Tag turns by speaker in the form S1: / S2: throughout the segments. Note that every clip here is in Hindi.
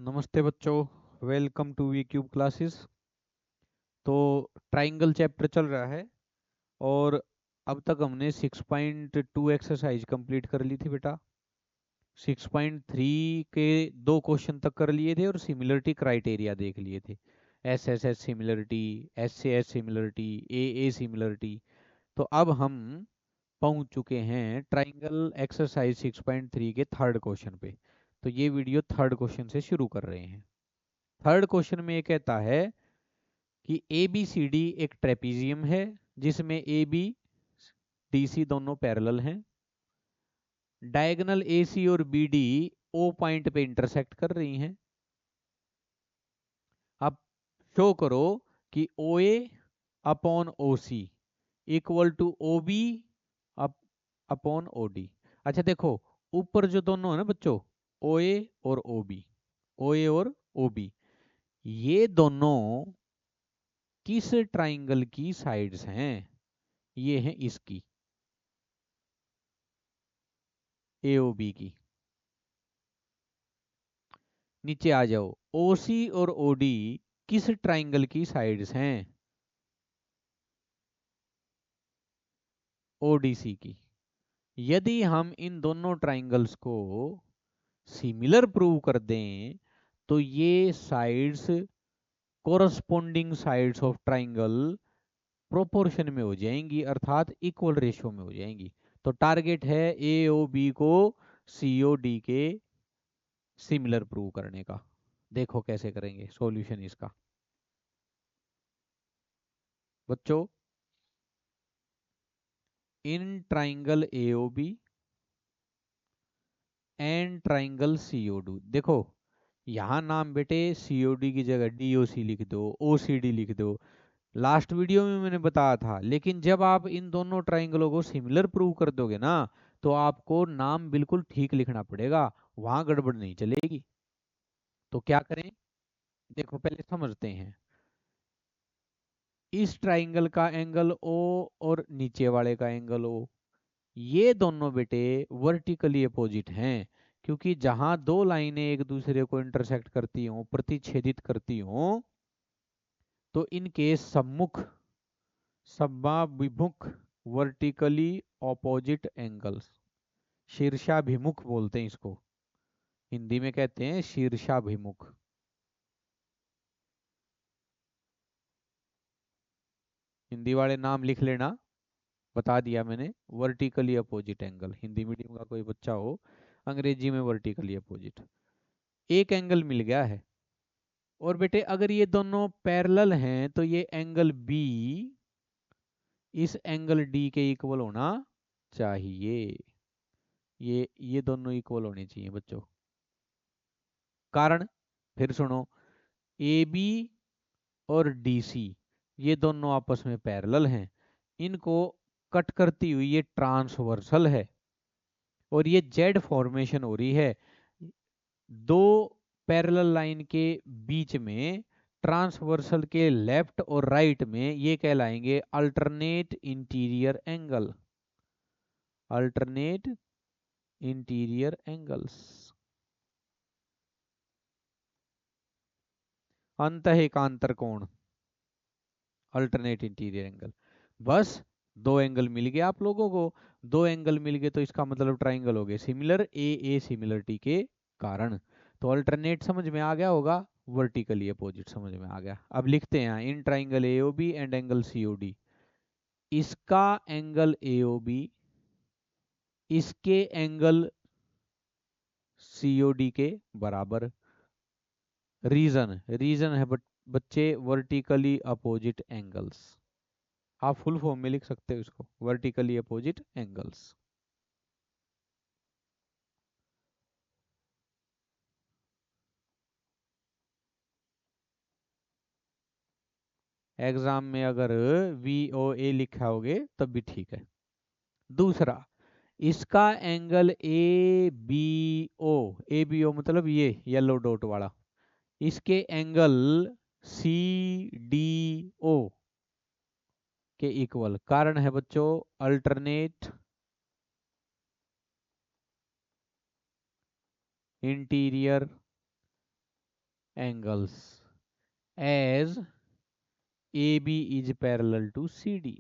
S1: नमस्ते बच्चों। Welcome to V cube classes. तो ट्राइंगल चैप्टर चल रहा है और अब तक हमने 6.2 एक्सरसाइज कंप्लीट कर ली थी बेटा। 6.3 के दो क्वेश्चन तक कर लिए थे और सिमिलरिटी क्राइटेरिया देख लिए थे। S S S similarity, S S similarity, ए सिमिलरिटी। तो अब हम पहुंच चुके हैं ट्राइंगल एक्सरसाइज 6.3 के थर्ड क्वेश्चन पे। तो ये वीडियो थर्ड क्वेश्चन से शुरू कर रहे हैं। थर्ड क्वेश्चन में ये कहता है कि ए बी सी डी एक ट्रेपीजियम है जिसमें ए बी डी सी दोनों पैरेलल हैं। डायगोनल ए सी और बी डी ओ पॉइंट पे इंटरसेक्ट कर रही हैं। अब शो करो कि O A upon O C equal to O B upon O D. अच्छा देखो, ऊपर जो दोनों है ना बच्चों, ओ ए और ओ बी, ओ ए और ओ बी, ये दोनों किस ट्राइंगल की साइड्स हैं? ये है इसकी, एओबी की। नीचे आ जाओ, ओसी और ओडी किस ट्राइंगल की साइड्स हैं? ओडीसी की। यदि हम इन दोनों ट्राइंगल्स को सिमिलर प्रूव कर दें तो ये sides corresponding sides of triangle proportion में हो जाएंगी, अर्थात इक्वल रेशियो में हो जाएंगी। तो टारगेट है ए ओ बी को सी ओ डी के सिमिलर प्रूव करने का। देखो कैसे करेंगे सॉल्यूशन इसका बच्चों। In triangle AOB and triangle COD, देखो यहाँ नाम बेटे सीओडी की जगह डीओसी लिख दो, ओसीडी लिख दो। लास्ट वीडियो में मैंने बताया था, लेकिन जब आप इन दोनों ट्राइंगलों को सिमिलर प्रूव कर दोगे ना तो आपको नाम बिल्कुल ठीक लिखना पड़ेगा, वहां गड़बड़ नहीं चलेगी। तो क्या करें, देखो पहले समझते हैं। इस ट्राइंगल का एंगल ओ और नीचे वाले का एंगल ओ, ये दोनों बेटे वर्टिकली अपोजिट हैं। क्योंकि जहां दो लाइनें एक दूसरे को इंटरसेक्ट करती हों, प्रतिच्छेदित करती हों, तो इनके सम्मुख समबाभिमुख वर्टिकली ऑपोजिट एंगल्स, शीर्षाभिमुख बोलते हैं इसको, हिंदी में कहते हैं शीर्षाभिमुख। हिंदी वाले नाम लिख लेना, बता दिया मैंने। Vertically opposite angle, Hindi medium का कोई बच्चा हो, अंग्रेजी में वर्टिकली अपोजिट। एक एंगल मिल गया है। और बेटे अगर ये दोनों पैरेलल हैं तो ये एंगल बी इस एंगल डी के इक्वल होना चाहिए। ये दोनों इक्वल होने चाहिए बच्चों। कारण फिर सुनो, ए बी और डी सी ये दोनों आपस में पैरेलल हैं। इनको कट करती हुई ये ट्रांसवर्सल है और ये जेड फॉर्मेशन हो रही है। दो पैरेलल लाइन के बीच में ट्रांसवर्सल के लेफ्ट और राइट में ये कहलाएंगे alternate interior angle, alternate interior angles, अंतःएकांतर कोण, अल्टरनेट इंटीरियर एंगल। बस दो एंगल मिल गए आप लोगों को। दो एंगल मिल गए तो इसका मतलब ट्राइंगल हो गए सिमिलर, ए सिमिलरिटी के कारण। तो अल्टरनेट समझ में आ गया होगा, वर्टिकली अपोजिट समझ में आ गया। अब लिखते हैं in triangle AOB and angle COD, इसका एंगल एओबी इसके एंगल सीओडी के बराबर। रीजन है बच्चे वर्टिकली अपोजिट एंगल्स। आप फुल फॉर्म में लिख सकते हो इसको, वर्टिकली अपोजिट एंगल्स। एग्जाम में अगर वी ओ ए लिखा होगे तब भी ठीक है। दूसरा, इसका angle A B O, A B O मतलब ये येलो डॉट वाला, इसके एंगल सी डी ओ के इक्वल। कारण है बच्चों alternate interior angles as A B is parallel to C D.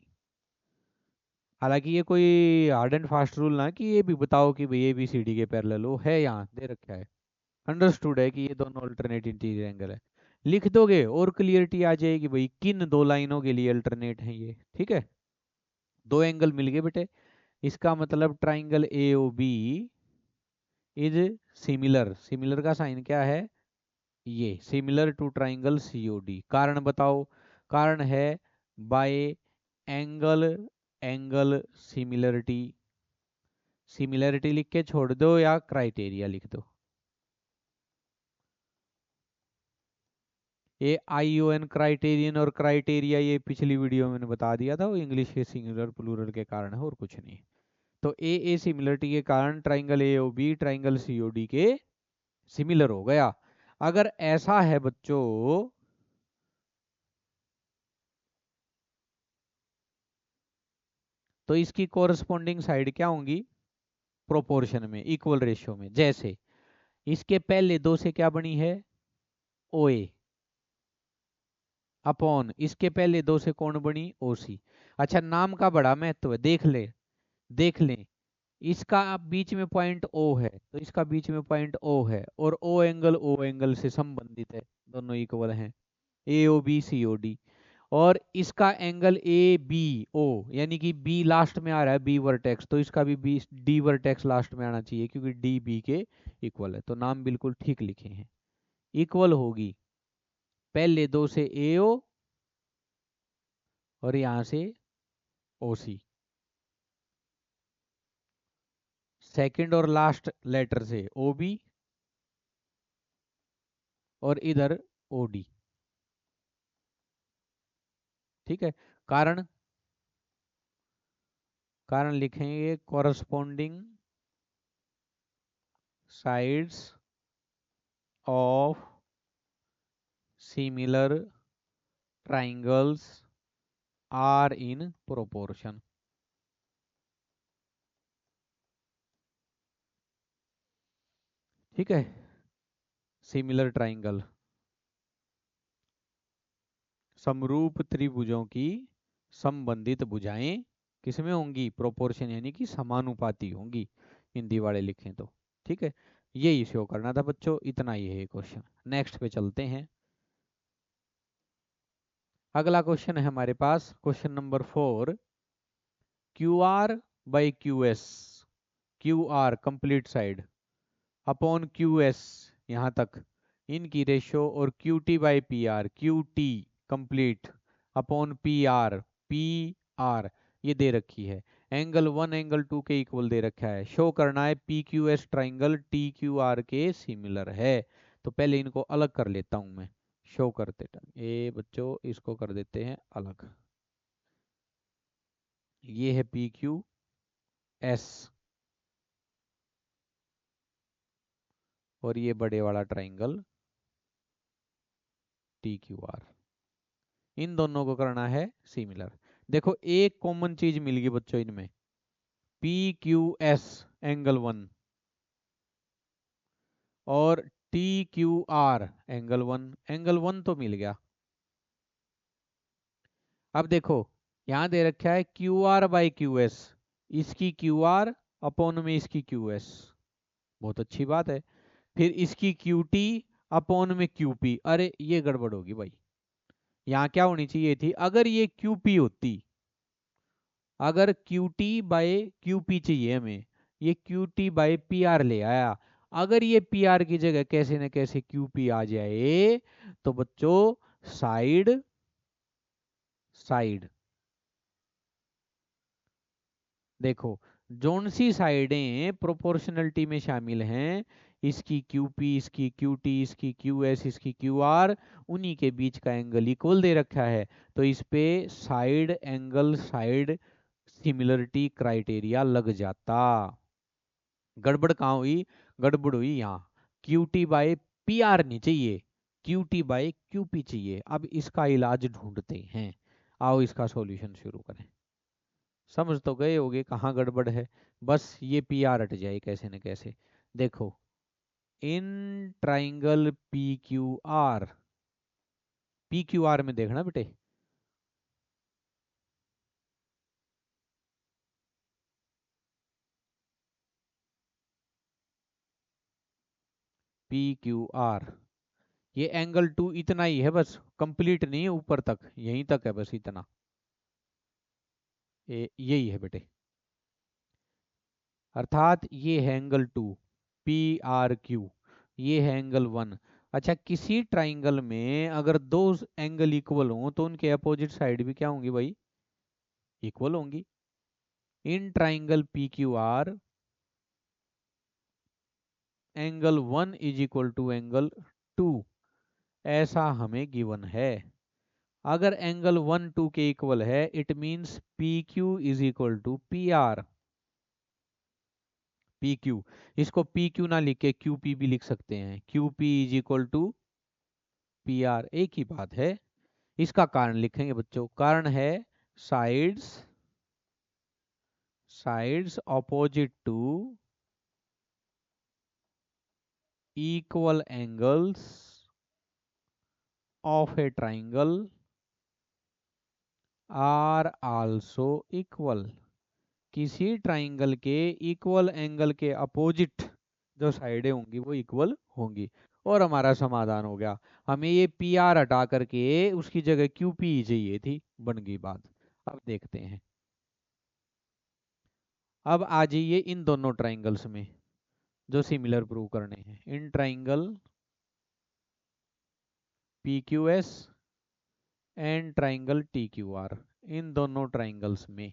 S1: हालांकि ये कोई हार्ड एंड फास्ट रूल ना कि ये भी बताओ कि भाई ए बी सी डी के पैरेलल हो, है यहाँ दे रखा है, अंडरस्टूड है कि ये दोनों अल्टरनेट इंटीरियर एंगल है। लिख दोगे और क्लियरिटी आ जाएगी भाई किन दो लाइनों के लिए अल्टरनेट है ये। ठीक है, दो एंगल मिल गए बेटे, इसका मतलब triangle A O B is similar. Similar का साइन क्या है, ये सिमिलर टू ट्राइंगल सीओडी। कारण बताओ, कारण है bye angle angle similarity. Similarity लिख के छोड़ दो या क्राइटेरिया लिख दो। ये ION क्राइटेरियन और क्राइटेरिया ये पिछली वीडियो में मैंने बता दिया था, वो इंग्लिश के सिंगुलर प्लूरल के कारण है और कुछ नहीं। तो ए सिमिलरिटी के कारण triangle A O B triangle C O D के सिमिलर हो गया। अगर ऐसा है बच्चों तो इसकी कोरस्पॉन्डिंग साइड क्या होंगी, प्रोपोर्शन में, इक्वल रेशियो में। जैसे इसके पहले दो से क्या बनी है, ओ ए, अपॉन इसके पहले दो से कौन बनी, ओ सी। अच्छा, नाम का बड़ा महत्व है, देख ले, देख लें। इसका बीच में पॉइंट ओ है तो इसका बीच में पॉइंट ओ है, और ओ एंगल से संबंधित है, दोनों इक्वल हैं, ए O B C O D. और इसका एंगल ए बी ओ, यानी कि बी लास्ट में आ रहा है, बी वर्टेक्स, तो इसका भी बी डी वर्टेक्स लास्ट में आना चाहिए क्योंकि डी बी के इक्वल है। तो नाम बिल्कुल ठीक लिखे हैं, इक्वल होगी पहले दो से ए ओ और यहां से ओ सी, सेकंड और लास्ट लेटर से ओ बी और इधर ओ डी। ठीक है, कारण, कारण लिखेंगे corresponding sides of similar triangles are in proportion. ठीक है, सिमिलर ट्राइंगल, समरूप त्रिभुजों की संबंधित भुजाएं किसमें होंगी, प्रोपोर्शन, यानी कि समानुपाती होंगी, हिंदी वाले लिखें तो। ठीक है, यही शो करना था बच्चों, इतना ही है क्वेश्चन। नेक्स्ट पे चलते हैं। अगला क्वेश्चन है हमारे पास, question number 4, Q R by Q S, Q R complete side upon Q S यहाँ तक इनकी रेशियो, और Q T by P R, Q T complete upon P R, P R ये दे रखी है। एंगल 1 एंगल 2 के इक्वल दे रखा है, शो करना है P Q S triangle T Q are के सिमिलर है। तो पहले इनको अलग कर लेता हूं मैं, शो करते टाइम, ये बच्चों इसको कर देते हैं अलग। ये है पी क्यू एस और ये बड़े वाला ट्राइंगल टी क्यू आर, इन दोनों को करना है सिमिलर। देखो एक कॉमन चीज मिल गई बच्चों इनमें, पी क्यू एस एंगल 1 और T Q R angle 1, angle 1 तो मिल गया। अब देखो यहां दे रखा है Q R by Q S, इसकी क्यू आर अपॉन में इसकी क्यू एस, बहुत अच्छी बात है। फिर इसकी क्यू टी अपॉन में क्यू पी, अरे ये गड़बड़ होगी भाई, यहाँ क्या होनी चाहिए थी, अगर ये क्यू पी होती, अगर Q T by Q P चाहिए हमें, ये Q T by P are ले आया, अगर ये पी आर की जगह कैसे न कैसे क्यू पी आ जाए तो बच्चों साइड साइड, देखो जोन सी साइडें प्रोपोर्शनलिटी में शामिल हैं, इसकी क्यू पी इसकी क्यू टी इसकी क्यू एस इसकी क्यू आर, उन्हीं के बीच का एंगल इक्वल दे रखा है, तो इस पे side angle side similarity criteria लग जाता। गड़बड़ कहाँ हुई, गड़बड़ हुई यहाँ, Q T by P are नहीं चाहिए, Q T by Q P चाहिए। अब इसका इलाज ढूंढते हैं, आओ इसका सॉल्यूशन शुरू करें। समझ तो गए होगे कहाँ गड़बड़ है, बस ये पी आर हट जाए कैसे न कैसे। देखो इन triangle P Q are, P Q are में देखना बेटे, पी क्यू आर, ये एंगल टू इतना ही है बस, कंप्लीट नहीं है ऊपर तक, यहीं तक है बस इतना, यही है बेटे। अर्थात ये है angle two, P R Q, ये है एंगल वन। अच्छा, किसी ट्राइंगल में अगर दो एंगल इक्वल हों तो उनके अपोजिट साइड भी क्या होंगी भाई, इक्वल होंगी। In triangle P Q R angle one is equal to angle two, ऐसा हमें गिवन है। अगर एंगल वन टू के इक्वल है, it means P Q is equal to P R. P Q, इसको पी क्यू ना लिख के क्यू पी भी लिख सकते हैं, Q P is equal to P R, एक ही बात है। इसका कारण लिखेंगे बच्चों, कारण है sides, sides opposite to equal angles of a triangle are also equal. किसी ट्राइंगल के इक्वल एंगल के अपोजिट जो साइडें होंगी वो इक्वल होंगी, और हमारा समाधान हो गया। हमें ये पी आर हटा करके उसकी जगह क्यू पी चाहिए थी, बन गई बात। अब देखते हैं, अब आ जाइए इन दोनों ट्राइंगल्स में जो सिमिलर प्रूव करने हैं। In triangle P Q S and triangle T Q R, इन दोनों ट्राइंगल्स में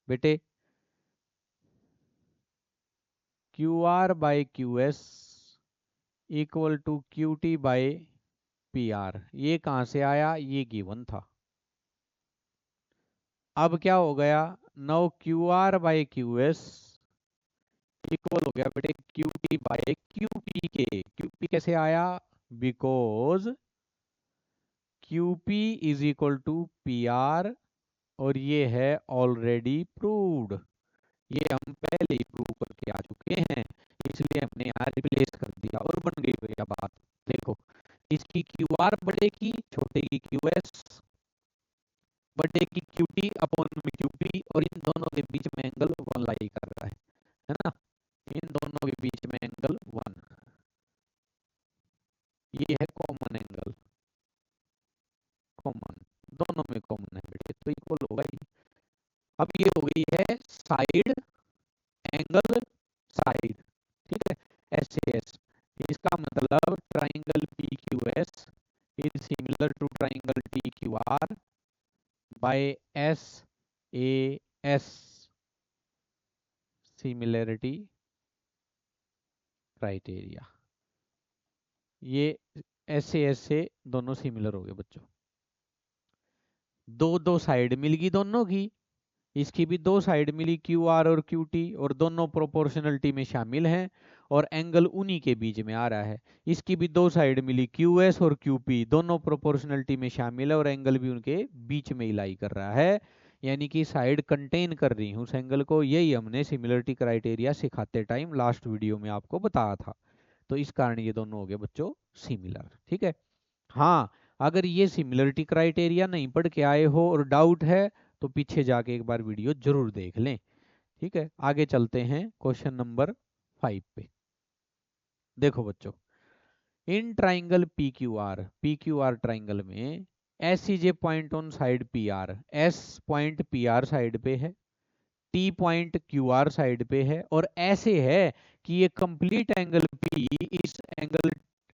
S1: बेटे Q R by Q S equal to Q T by P R, ये कहां से आया, ये गिवन था। अब क्या हो गया, now Q R by Q S equal हो गया बेटे Q T by Q P के। क्यू पी कैसे आया, because Q P is equal to P R, और ये है ऑलरेडी प्रूव्ड, ये हम पहले ही प्रूव करके आ चुके हैं, इसलिए हमने यहाँ रिप्लेस कर दिया और बन गई भैया बात। देखो, इसकी क्यू आर बढ़ेगी, छोटे की क्यू एस बढ़ेगी, क्यू टी अपॉन में क्यू पी, और इन दोनों के बीच में एंगल वन लाई कर रहा है ना, इन दोनों के बीच में एंगल वन, ये है कॉमन एंगल, कॉमन, दोनों में कॉमन है बेटे, तो इक्वल होगा ही। अब ये हो गई है साइड एंगल साइड, ठीक है, एस ए एस। इसका मतलब triangle P Q S is similar to triangle T Q R by S A S, similarity criteria. ये एस से दोनों सिमिलर हो गए बच्चों, दो दो साइड मिल गई दोनों की, इसकी भी दो साइड मिली क्यू आर और क्यू टी, और दोनों प्रोपोर्शनलिटी में शामिल हैं, और एंगल उन्हीं के बीच में आ रहा है। इसकी भी दो साइड मिली क्यू एस और क्यू पी, दोनों प्रोपोर्शनलिटी में शामिल है, और एंगल भी उनके बीच में ही लाई कर रहा है, यानी कि साइड कंटेन कर रही हूँ उस एंगल को। यही हमने सिमिलरिटी क्राइटेरिया सिखाते टाइम लास्ट वीडियो में आपको बताया था। तो इस कारण ये दोनों हो गए बच्चों सिमिलर, ठीक है। हाँ, अगर ये सिमिलरिटी क्राइटेरिया नहीं पढ़ के आए हो और डाउट है तो पीछे जाके एक बार वीडियो जरूर देख लें, ठीक है। आगे चलते हैं क्वेश्चन नंबर 5 पे। देखो बच्चों, in triangle P Q R triangle में S is a point on side P R, S point P R side पे है, T point Q R side पे है, और ऐसे है कि ये कंप्लीट एंगल पी इस एंगल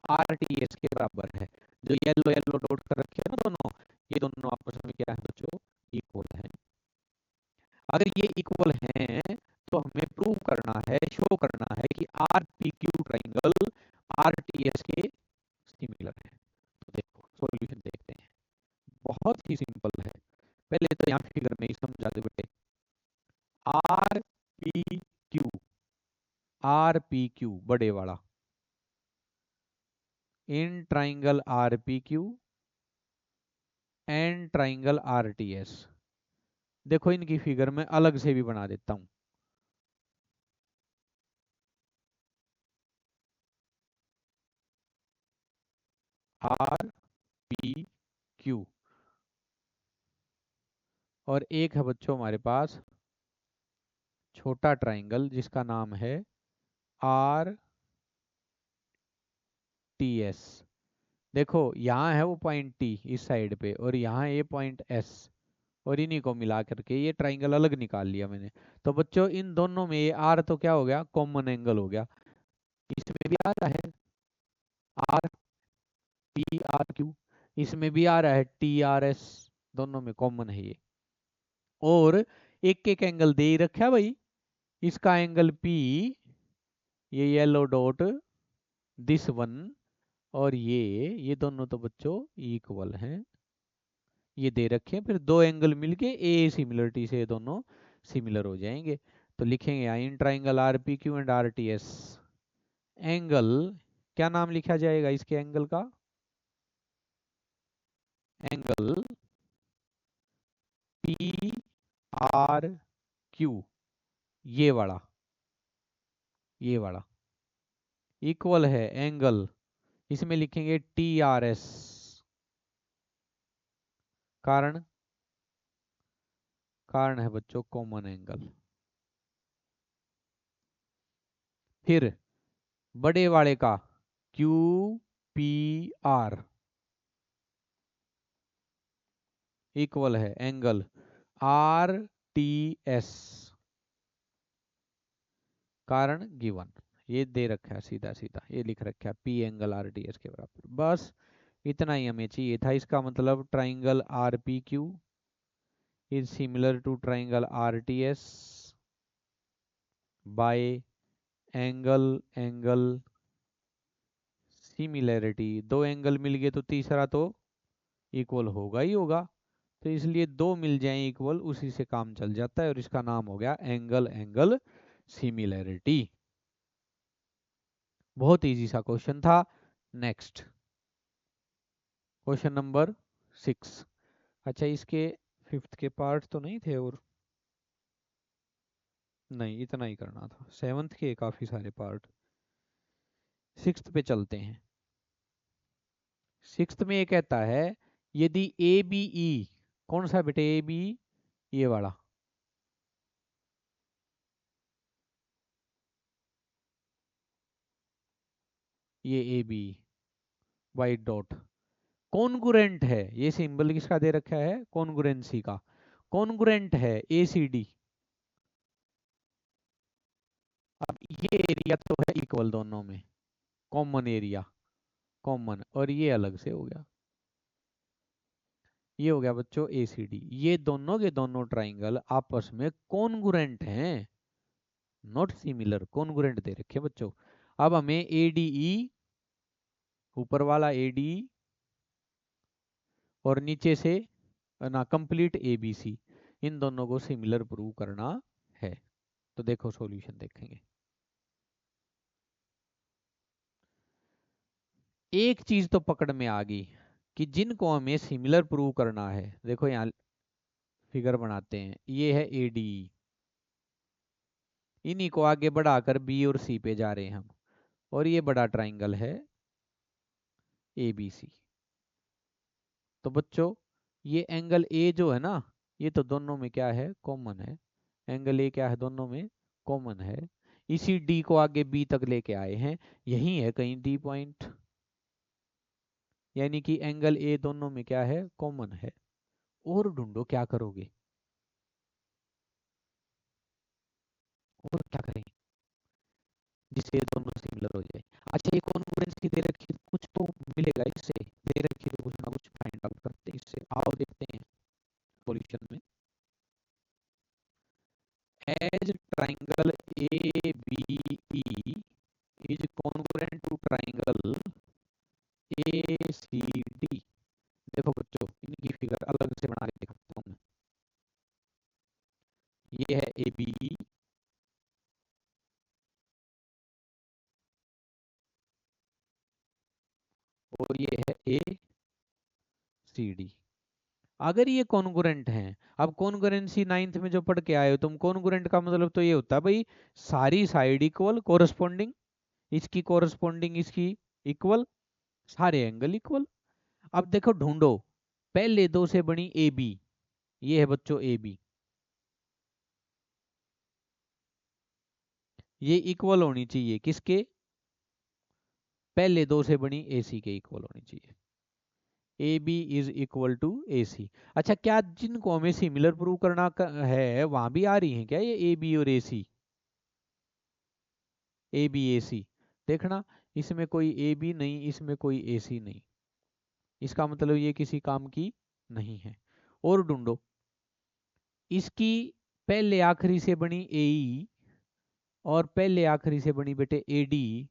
S1: आर टी एस के बराबर है। जो येलो येलो डॉट कर रखे हैं ना दोनों, ये दोनों आपस में क्या है बच्चों, इक्वल है। अगर ये इक्वल हैं तो हमें प्रूव करना है, शो करना है कि are P Q triangle R T S के सिमिलर है। तो देखो सॉल्यूशन देखते हैं, बहुत ही सिंपल है। पहले तो यहाँ फिगर में ही समझा दो बेटे, are P Q, are P Q बड़े वाला, in triangle R P Q and triangle R T S. देखो इनकी फिगर में अलग से भी बना देता हूं, आर पी क्यू, और एक है बच्चों हमारे पास छोटा ट्राइंगल जिसका नाम है आर टी एस। देखो यहाँ है वो पॉइंट टी इस साइड पे, और यहाँ ये पॉइंट एस, और इन्हीं को मिला करके ये ट्राइंगल अलग निकाल लिया मैंने। तो बच्चों इन दोनों में ये आर तो क्या हो गया, कॉमन एंगल हो गया। इसमें भी आ रहा है आर पी आर क्यू, इसमें भी आ रहा है टी आर एस, दोनों में कॉमन है ये। और एक एक एंगल दे ही रखा है भाई, इसका एंगल पी, ये येलो डॉट दिस वन, और ये दोनों तो बच्चों इक्वल हैं, ये दे रखे हैं। फिर दो एंगल मिलके ए सिमिलरिटी से ये दोनों सिमिलर हो जाएंगे। तो लिखेंगे यहाँ in triangle R P Q and are T S angle, क्या नाम लिखा जाएगा इसके एंगल का, एंगल पी आर क्यू, ये वाला इक्वल है एंगल, इसमें लिखेंगे टी आर एस, कारण कारण है बच्चों कॉमन एंगल। फिर बड़े वाले का क्यू पी आर इक्वल है एंगल आर टी एस, कारण गिवन, ये दे रखा है सीधा सीधा, ये लिख रखा है P angle R T S के बराबर। बस इतना ही हमें चाहिए था। इसका मतलब triangle R P Q is similar to triangle R T S by angle angle similarity. दो एंगल मिल गए तो तीसरा तो इक्वल होगा ही होगा, तो इसलिए दो मिल जाए इक्वल, उसी से काम चल जाता है, और इसका नाम हो गया एंगल एंगल सिमिलैरिटी। बहुत इजी सा क्वेश्चन था। Next question number 6। अच्छा इसके फिफ्थ के पार्ट तो नहीं थे, और नहीं इतना ही करना था, सेवंथ के काफी सारे पार्ट। सिक्स्थ पे चलते हैं। सिक्स्थ में ये कहता है यदि ए बी ई, कौन सा बेटे ए बी, ये वाला, ये A B white dot congruent है, ये सिंबल किसका दे रखा है, कॉन्गुरेंसी का, कॉन्गुरेंट है ए सी डी। अब ये एरिया तो है इक्वल दोनों में, कॉमन एरिया, कॉमन, और ये अलग से हो गया, ये हो गया बच्चों ए सी डी। ये दोनों के दोनों ट्राइंगल आपस में कॉन्गुरेंट हैं, नॉट सिमिलर, कॉन्गुरेंट दे रखे बच्चों। अब हमें ए डी ई, ऊपर वाला ए डी और नीचे से ना कंप्लीट ए बी सी, इन दोनों को सिमिलर प्रूव करना है। तो देखो सॉल्यूशन देखेंगे। एक चीज तो पकड़ में आ गई कि जिनको हमें सिमिलर प्रूव करना है, देखो यहाँ फिगर बनाते हैं, ये है ए डी, इन्हीं को आगे बढ़ाकर बी और सी पे जा रहे हैं हम, और ये बड़ा ट्राइंगल है ए बी सी। तो बच्चों ये एंगल ए जो है ना, ये तो दोनों में क्या है, कॉमन है, एंगल ए क्या है, दोनों में कॉमन है। इसी डी को आगे बी तक लेके आए हैं, यही है कहीं डी पॉइंट, यानी कि एंगल ए दोनों में क्या है, कॉमन है। और ढूंढो क्या करोगे, और क्या करेंगे जिससे ये दोनों सिमिलर हो जाए। अच्छा ये कॉन्ग्रुएंसी दे रखी है, कुछ तो मिलेगा इससे, दे रखी है तो कुछ ना कुछ फाइंड आउट करते हैं इससे, आओ देखते हैं सॉल्यूशन में। As triangle A B E is congruent to triangle A C D. देखो बच्चों इनकी फिगर अलग से बना के दिखाता हूँ मैं। ये है ए बी ई, और ये है ए सी डी। अगर ये कॉन्ग्रुएंट हैं, अब कॉन्ग्रुएंसी नाइन्थ में जो पढ़ के आए हो तुम, कॉन्ग्रुएंट का मतलब तो ये होता है भाई सारी साइड इक्वल, कोरस्पोंडिंग, इसकी कोरस्पोंडिंग इसकी इक्वल, सारे एंगल इक्वल। अब देखो ढूंढो, पहले दो से बनी ए बी, ये है बच्चों ए बी, ये इक्वल होनी चाहिए किसके, पहले दो से बनी ए सी के इक्वल होनी चाहिए। A B is equal to A C. अच्छा, क्या जिनको हमें सिमिलर प्रूव करना है वहां भी आ रही है क्या ये ए बी और ए सी, ए बी ए सी? देखना, इसमें कोई ए बी नहीं, इसमें कोई ए सी नहीं, इसका मतलब ये किसी काम की नहीं है। और ढूंढो, इसकी पहले आखिरी से बनी ए ई और पहले आखिरी से बनी बेटे ए डी,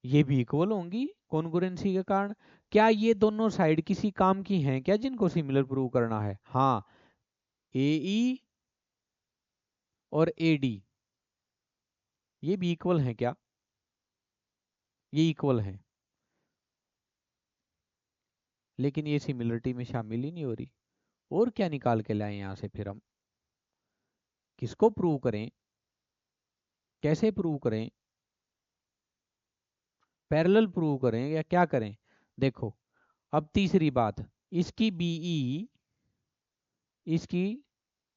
S1: ये भी इक्वल होंगी कॉन्ग्रुएंसी के कारण। क्या ये दोनों साइड किसी काम की हैं क्या जिनको सिमिलर प्रूव करना है? हाँ, ए ई और ए डी ये भी इक्वल हैं क्या? ये इक्वल हैं, लेकिन ये सिमिलरिटी में शामिल ही नहीं हो रही। और क्या निकाल के लाए यहां से, फिर हम किसको प्रूव करें, कैसे प्रूव करें, पैरेलल प्रूव करें या क्या करें? देखो, अब तीसरी बात, इसकी बीई इसकी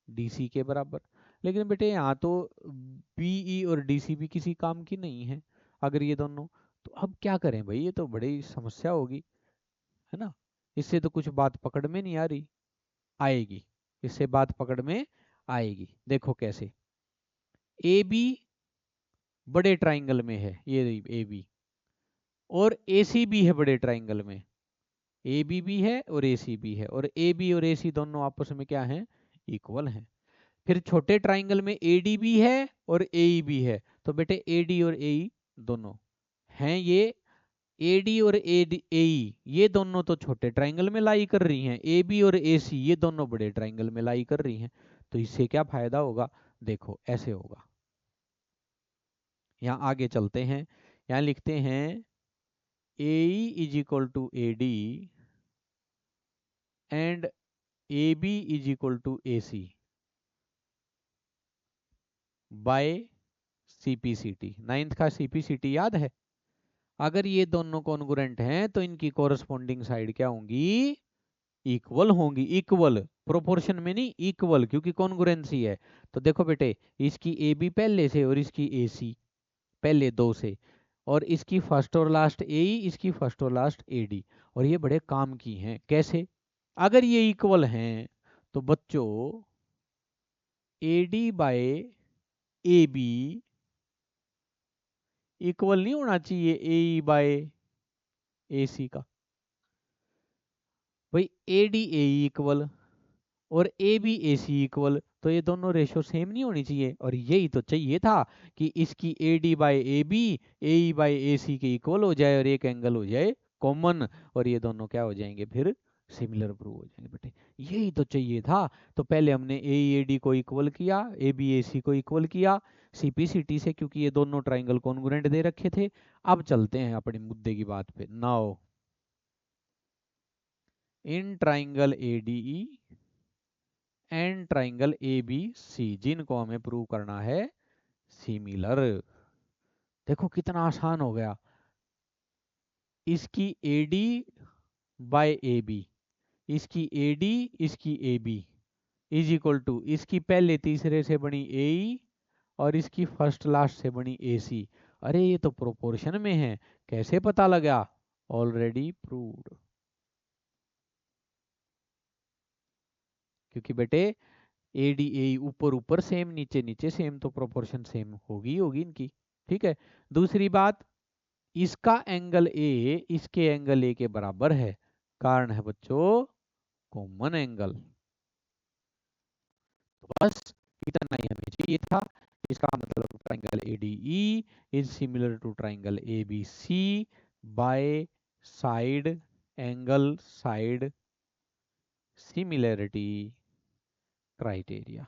S1: डीसी के बराबर, लेकिन बेटे यहाँ तो बीई और डीसी भी किसी काम की नहीं है अगर ये दोनों, तो अब क्या करें भाई, ये तो बड़ी समस्या होगी, है ना? इससे तो कुछ बात पकड़ में नहीं आ रही, आएगी, इससे बात पकड़ में आएगी। देखो कैसे, ए बी बड़े ट्राइंगल में है, ये ए बी, और ए सी भी है बड़े ट्राइंगल में, ए बी भी है और ए सी भी है, और ए बी और ए सी दोनों आपस में क्या है, इक्वल हैं। फिर छोटे ट्राइंगल में ए डी भी है और ए ई भी है, तो बेटे ए डी और ए ई दोनों हैं, ये ए डी और ए ई ये दोनों तो छोटे ट्राइंगल में लाई कर रही हैं, ए बी और ए सी ये दोनों बड़े ट्राइंगल में लाई कर रही हैं। तो इससे क्या फायदा होगा, देखो ऐसे होगा। यहाँ आगे चलते हैं, यहाँ लिखते हैं A E is equal to A D and A B is equal to A C by CPCT. Ninth का सीपीसीटी याद है? अगर ये दोनों कॉन्ग्रुएंट हैं तो इनकी कोरस्पॉन्डिंग साइड क्या होंगी, इक्वल होंगी, इक्वल प्रोपोर्शन में नहीं, इक्वल, क्योंकि कॉन्ग्रुएंसी है। तो देखो बेटे, इसकी ए बी पहले से और इसकी ए सी पहले दो से, और इसकी फर्स्ट और लास्ट ए ई, इसकी फर्स्ट और लास्ट ए डी, और ये बड़े काम की हैं। कैसे? अगर ये इक्वल हैं तो बच्चों A D by A B equal नहीं होना चाहिए ए ई बाय ए सी का? भाई ए डी ए इक्वल और ए बी ए सी इक्वल, तो ये दोनों रेशो सेम नहीं होनी चाहिए, और यही तो चाहिए था कि इसकी A D by A B A E by A C के इक्वल हो जाए और एक एंगल हो जाए कॉमन, और ये दोनों क्या हो जाएंगे फिर, सिमिलर प्रूव हो जाएंगे बेटे, यही तो चाहिए था। तो पहले हमने ए ई ए डी को इक्वल किया, ए बी ए सी को इक्वल किया सीपीसीटी से, क्योंकि ये दोनों ट्राइंगल कॉन्ग्रुएंट दे रखे थे। अब चलते हैं अपने मुद्दे की बात पे। Now in triangle A D E and triangle A B C, जिनको हमें प्रूव करना है सिमिलर, देखो कितना आसान हो गया। इसकी A D by A B, इसकी ए डी इसकी A B is equal to इसकी पहले तीसरे से बनी ए ई और इसकी फर्स्ट लास्ट से बनी ए सी। अरे ये तो प्रोपोर्शन में है, कैसे पता लगा? ऑलरेडी प्रूव्ड, क्योंकि बेटे ए डी ए ऊपर ऊपर सेम, नीचे नीचे सेम, तो प्रोपोर्शन सेम होगी होगी इनकी। ठीक है, दूसरी बात, इसका एंगल ए इसके एंगल ए के बराबर है, कारण है बच्चों कॉमन एंगल। तो बस इतना ही हमें चाहिए था। इसका मतलब triangle A D E is similar to triangle A B C by side angle side similarity criteria.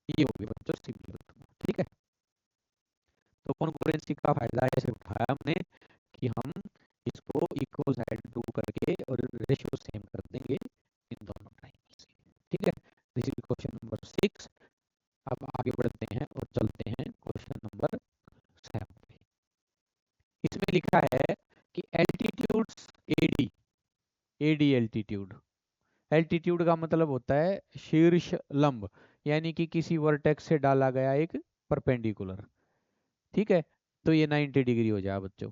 S1: ये हो गया बच्चों सिमिलर। ठीक है, तो कॉन्करेंसी का फायदा ऐसे उठाया हमने कि हम इसको इक्वल साइड प्रूव करके और रेशियो सेम कर देंगे इन दोनों ट्राइंगल से। ठीक है, दिस इज क्वेश्चन नंबर 6। अब आगे बढ़ते हैं और चलते हैं क्वेश्चन नंबर 7 पे। इसमें लिखा है कि एल्टीट्यूड AD एल्टीट्यूड। एल्टीट्यूड का मतलब होता है शीर्ष लंब, यानी कि किसी वर्टेक्स से डाला गया एक परपेंडिकुलर। ठीक है, तो ये 90 डिग्री हो जाए बच्चों।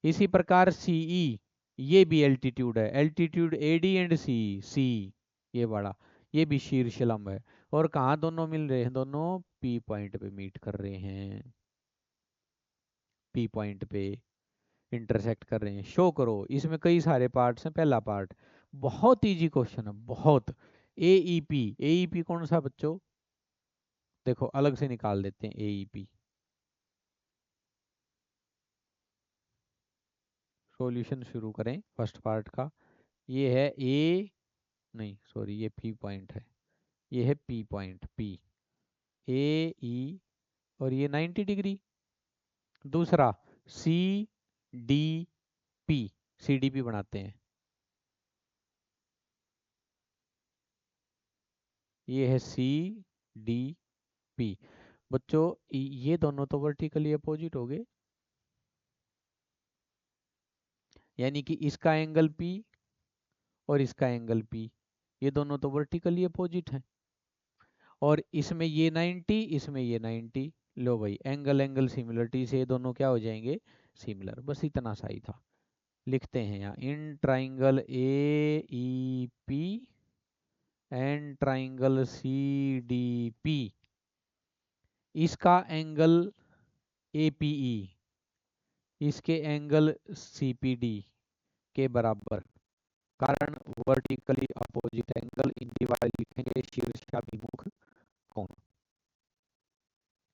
S1: इसी प्रकार CE, ये भी एल्टीट्यूड है, एल्टीट्यूड AD एंड सी, ये बड़ा, ये भी शीर्ष लंब है। और कहाँ दोनों मिल रहे हैं, दोनों P पॉइंट पे मीट कर रहे हैं, P पॉइंट पे इंटरसेक्ट कर रहे हैं। शो करो, इसमें कई सारे पार्ट्स हैं। पहला पार्ट बहुत इजी क्वेश्चन है, बहुत। AEP, AEP कौन सा बच्चों, देखो अलग से निकाल देते हैं AEP। सॉल्यूशन शुरू करें फर्स्ट पार्ट का। ये है ए, नहीं सॉरी, ये P पॉइंट है, ये है P पॉइंट, P, AE, और ये 90 डिग्री। दूसरा CDP, CDP बनाते हैं, ये है CDP। बच्चों ये दोनों तो वर्टिकली अपोजिट हो गए, यानी कि इसका एंगल P और इसका एंगल P, ये दोनों तो वर्टिकली अपोजिट हैं। और इसमें ये 90, इसमें ये 90। लो भाई, एंगल एंगल सिमिलरिटी से ये दोनों क्या हो जाएंगे, सिमिलर। बस इतना सा ही था। लिखते हैं यहाँ in triangle AEP and triangle CDP, इसका एंगल APE इसके एंगल CPD के बराबर, कारण वर्टिकली अपोजिट एंगल, इंडिवाइड लिखेंगे शीर्षाभिमुख कोण,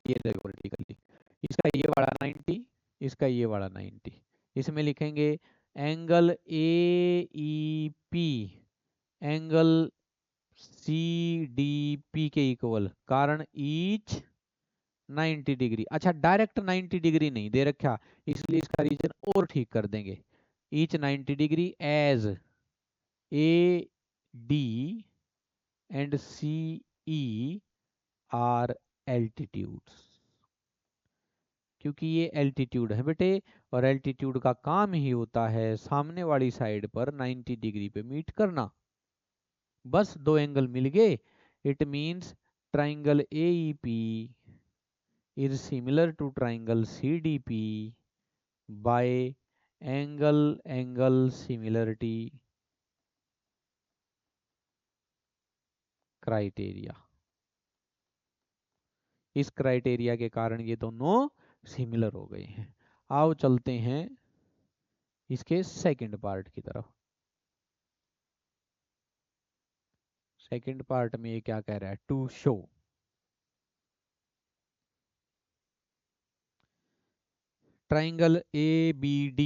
S1: ये वर्टिकली। इसका ये वाला 90, इसका ये वाला 90। इसमें लिखेंगे एंगल AEP एंगल CDP के इक्वल, कारण ईच 90 डिग्री। अच्छा, डायरेक्ट 90 डिग्री नहीं दे रखा, इसलिए इसका रीजन और ठीक कर देंगे। Each 90 degree as AD and CE are altitudes, क्योंकि ये एल्टीट्यूड है बेटे, और एल्टीट्यूड का काम ही होता है सामने वाली साइड पर 90 डिग्री पे मीट करना। बस दो एंगल मिल गए, it means triangle AEP is similar to triangle CDP by angle angle similarity criteria. इस क्राइटेरिया के कारण ये दोनों सिमिलर हो गए हैं। आओ चलते हैं इसके सेकंड पार्ट की तरफ। सेकंड पार्ट में ये क्या कह रहा है, to show triangle ABD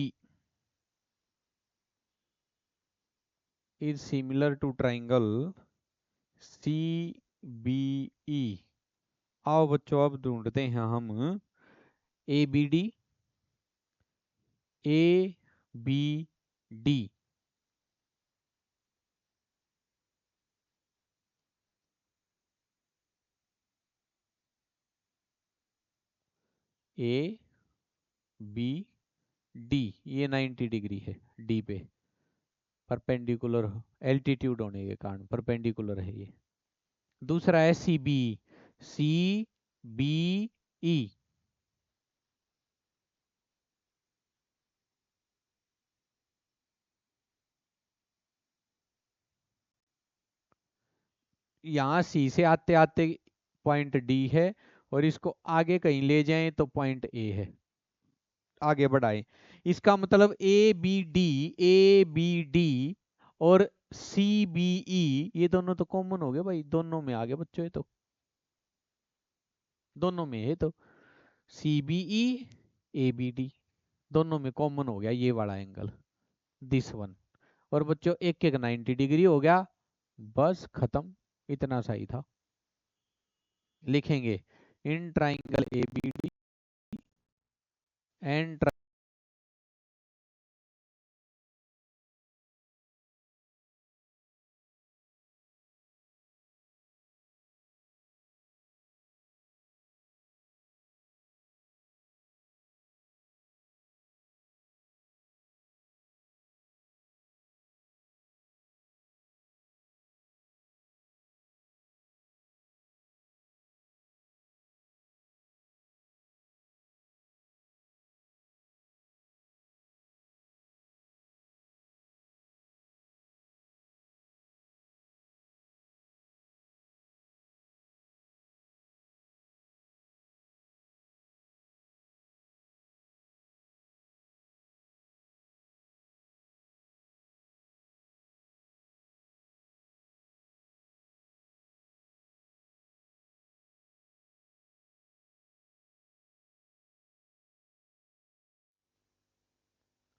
S1: is similar to triangle CBE। आओ बच्चों अब ढूंढते हैं हम ABD, ABD, ABD, ये 90 डिग्री है D पे, परपेंडिकुलर एल्टीट्यूड होने के कारण परपेंडिकुलर है ये। दूसरा है CBE, CBE, यहाँ C से आते आते पॉइंट D है, और इसको आगे कहीं ले जाएं तो पॉइंट A है, आगे बढ़ाएं। इसका मतलब ABD और CBE, ये दोनों तो कॉमन हो गए भाई, दोनों में आ गए बच्चों, ये तो दोनों में है, तो CBE ABD दोनों में कॉमन हो गया ये वाला एंगल, दिस वन। और बच्चों एक एक 90 डिग्री हो गया, बस खत्म, इतना सही था। लिखेंगे इन ट्राइंगल ABD एंड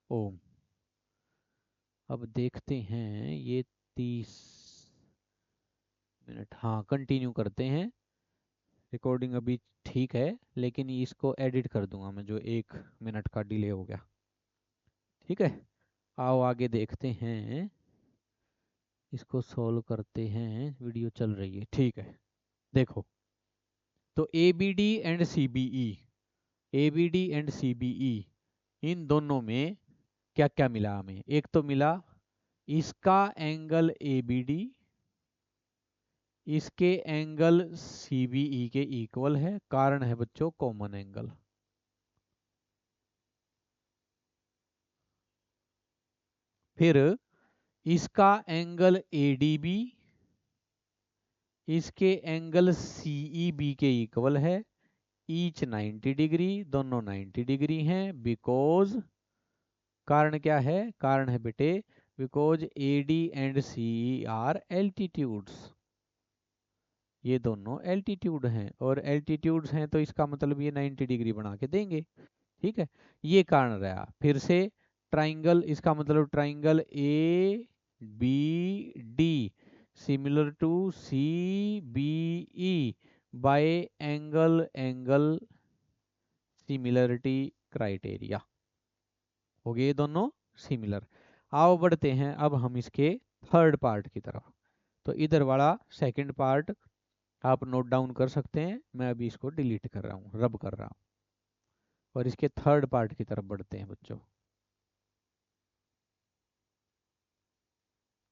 S1: ओम। अब देखते हैं ये 30 मिनट, हाँ कंटिन्यू करते हैं। रिकॉर्डिंग अभी ठीक है, लेकिन इसको एडिट कर दूंगा मैं, जो 1 मिनट का डिले हो गया। ठीक है, आओ आगे देखते हैं, इसको सॉल्व करते हैं। वीडियो चल रही है, ठीक है। देखो, तो A B D and C B E, A B D and C B E, इन दोनों में क्या क्या मिला हमें? एक तो मिला इसका एंगल ए बी डी इसके एंगल सी बी ई के इक्वल है, कारण है बच्चों कॉमन एंगल। फिर इसका एंगल ए डी बी इसके एंगल सी ई बी के इक्वल है, ईच 90 डिग्री, दोनों 90 डिग्री हैं, बिकॉज, कारण क्या है? कारण है बेटे, because A D and C are altitudes, ये दोनों एल्टीट्यूड हैं, और एल्टीट्यूड्स हैं तो इसका मतलब ये 90 डिग्री बना के देंगे। ठीक है, ये कारण रहा। फिर से ट्राइंगल, इसका मतलब triangle A B D similar to C B E by angle angle similarity criteria, हो गए दोनों सिमिलर। आओ बढ़ते हैं अब हम इसके थर्ड पार्ट की तरफ। तो इधर वाला सेकंड पार्ट आप नोट डाउन कर सकते हैं, मैं अभी इसको डिलीट कर रहा हूँ, रब कर रहा हूँ, और इसके थर्ड पार्ट की तरफ बढ़ते हैं बच्चों,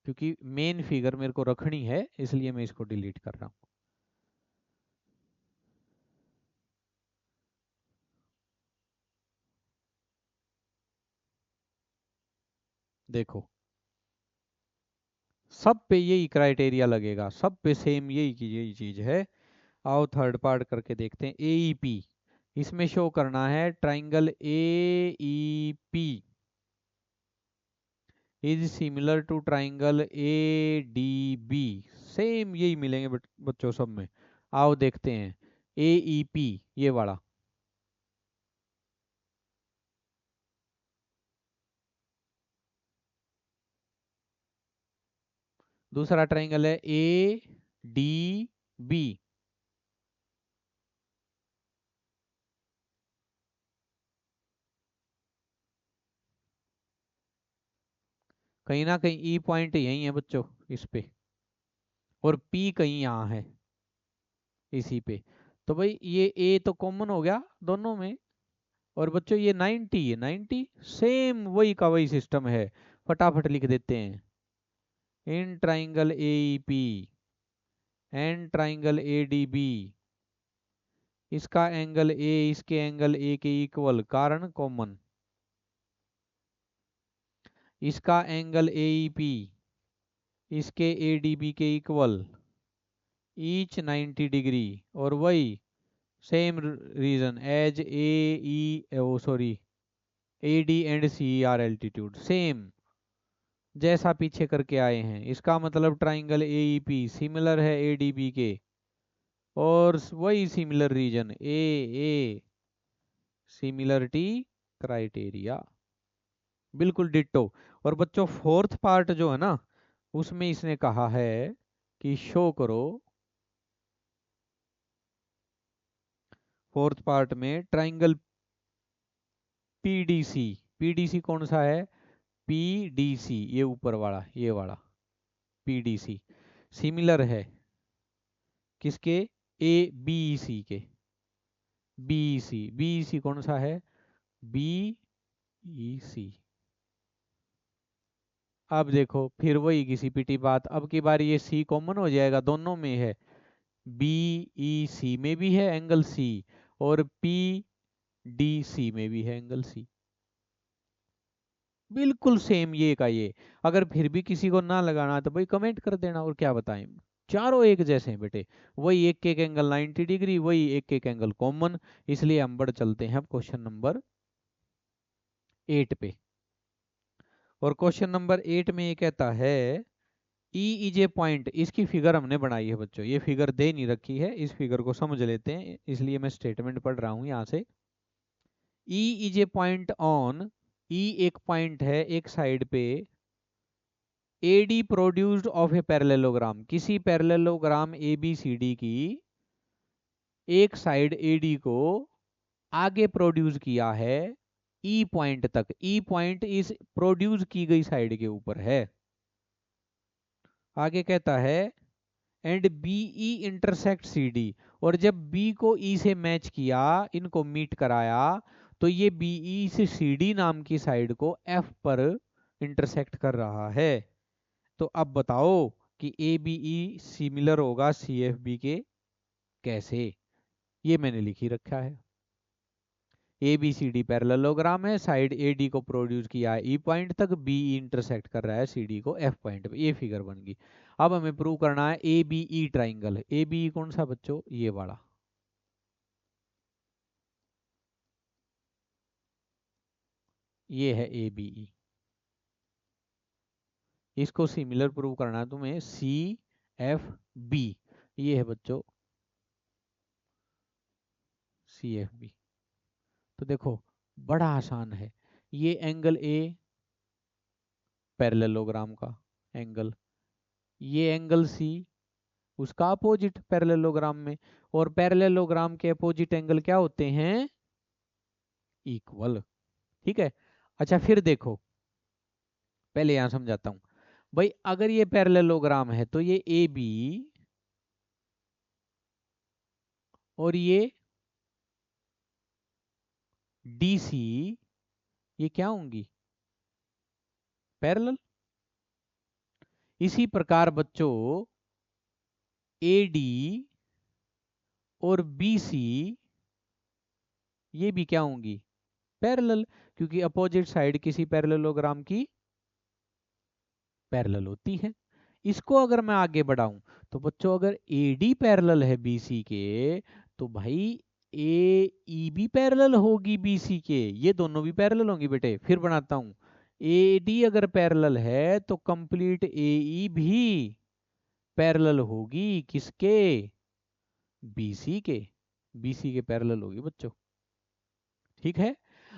S1: क्योंकि मेन फिगर मेरे को रखनी है, इसलिए मैं इसको डिलीट कर रहा हूँ। देखो, सब पे यही क्राइटेरिया लगेगा, सब पे सेम यही चीज है। आओ थर्ड पार्ट करके देखते हैं। एईपी, इसमें शो करना है triangle A E P is similar to triangle A D B, same यही मिलेंगे बच्चों सब में। आओ देखते हैं एईपी, ये वाला दूसरा ट्राइंगल है ए डी बी, कहीं ना कहीं ई पॉइंट यही है बच्चों इस पे, और पी कहीं यहाँ है इसी पे। तो भाई ये ए तो कॉमन हो गया दोनों में, और बच्चों ये 90 है, 90 सेम वही का वही सिस्टम है। फटाफट लिख देते हैं, in triangle A E P and triangle A D B, इसका एंगल ए इसके एंगल ए के इक्वल, कारण कॉमन, इसका एंगल एईपी इसके एडीबी के इक्वल, ईच 90 डिग्री, और वही same reason as A E O sorry A D and C are altitude, same जैसा पीछे करके आए हैं। इसका मतलब ट्राइंगल एईपी सिमिलर है एडीबी के, और वही similar reason A similarity criteria, बिल्कुल डिट्टो। और बच्चों फोर्थ पार्ट जो है ना, उसमें इसने कहा है कि शो करो, फोर्थ पार्ट में ट्राइंगल पीडीसी, पीडीसी कौन सा है? पीडीसी, ये ऊपर वाला, ये वाला पीडीसी सिमिलर है किसके? ए बीसी के, बीसी, बीसी कौन सा है? बीईसी। अब देखो फिर वही घिसी पिटी बात, अब की बार ये सी कॉमन हो जाएगा, दोनों में है, बीईसी में भी है एंगल सी, और पीडीसी में भी है एंगल सी, बिल्कुल सेम ये का ये। अगर फिर भी किसी को ना लगाना तो भाई कमेंट कर देना, और क्या बताएं, चारों एक जैसे हैं बेटे, वही एक एक एंगल 90 डिग्री, वही एक एक एंगल कॉमन। इसलिए हम बढ़ चलते हैं क्वेश्चन नंबर 8 पे। और क्वेश्चन नंबर 8 में ये कहता है ई इज ए पॉइंट, इसकी फिगर हमने बनाई है बच्चों, ये फिगर दे नहीं रखी है, इस फिगर को समझ लेते हैं, इसलिए मैं स्टेटमेंट पढ़ रहा हूं यहां से। E is a point on E एक पॉइंट है एक साइड पे, AD produced of a parallelogram, किसी parallelogram A B C D की एक साइड एडी को आगे प्रोड्यूस किया है ई पॉइंट तक, ई पॉइंट इस प्रोड्यूस की गई साइड के ऊपर है। आगे कहता है and B E intersect C D, और जब बी को ई से मैच किया, इनको मीट कराया, तो ये बीई से सी डी नाम की साइड को एफ पर इंटरसेक्ट कर रहा है। तो अब बताओ कि ए बी ई सिमिलर होगा सी एफ बी के कैसे? ये मैंने लिख ही रखा है। A B C D parallelogram है, साइड ए डी को प्रोड्यूस किया है ई पॉइंट तक, बी इंटरसेक्ट कर रहा है सी डी को एफ पॉइंट पे। ये फिगर बन गई। अब हमें प्रूव करना है A B E triangle. A B E कौन सा बच्चों? ये वाला, ये है ए बी ई। इसको सिमिलर प्रूव करना है तुम्हें सी एफ बी। ये है बच्चों सी एफ बी। तो देखो बड़ा आसान है, ये एंगल ए पैरेललोग्राम का एंगल, ये एंगल सी उसका अपोजिट पैरेललोग्राम में, और पैरेललोग्राम के अपोजिट एंगल क्या होते हैं? इक्वल। ठीक है। अच्छा फिर देखो, पहले यहां समझाता हूं भाई। अगर ये पैरेललोग्राम है तो ये ए बी और ये डी सी, ये क्या होंगी? पैरेलल। इसी प्रकार बच्चों ए डी और बी सी ये भी क्या होंगी? पैरेलल, क्योंकि अपोजिट साइड किसी पैरेललोग्राम की पैरेलल होती है। इसको अगर मैं आगे बढ़ाऊं तो बच्चों अगर ए डी पैरेलल है बी सी के, तो भाई ए ई भी पैरेलल होगी बी सी के, ये दोनों भी पैरेलल होंगी बेटे। फिर बनाता हूं, ए डी अगर पैरेलल है तो कंप्लीट ए ई भी पैरेलल होगी किसके? बीसी के। बीसी के पैरेलल होगी बच्चों। ठीक है।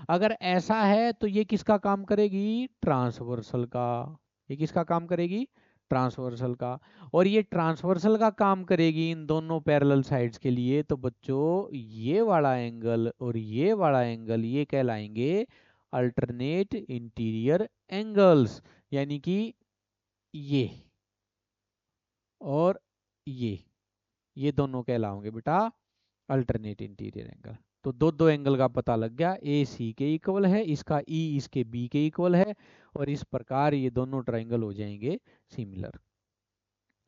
S1: अगर ऐसा है तो ये किसका काम करेगी? ट्रांसवर्सल का। ये किसका काम करेगी? ट्रांसवर्सल का। और ये ट्रांसवर्सल का काम करेगी इन दोनों पैरेलल साइड्स के लिए, तो बच्चों ये वाला एंगल और ये वाला एंगल ये कहलाएंगे अल्टरनेट इंटीरियर एंगल्स। यानी कि ये और ये दोनों कहलाओगे बेटा अल्टरनेट इंटीरियर एंगल। तो दो दो एंगल का पता लग गया, ए सी के इक्वल है, इसका ई इसके बी के इक्वल है, और इस प्रकार ये दोनों ट्राइंगल हो जाएंगे सिमिलर।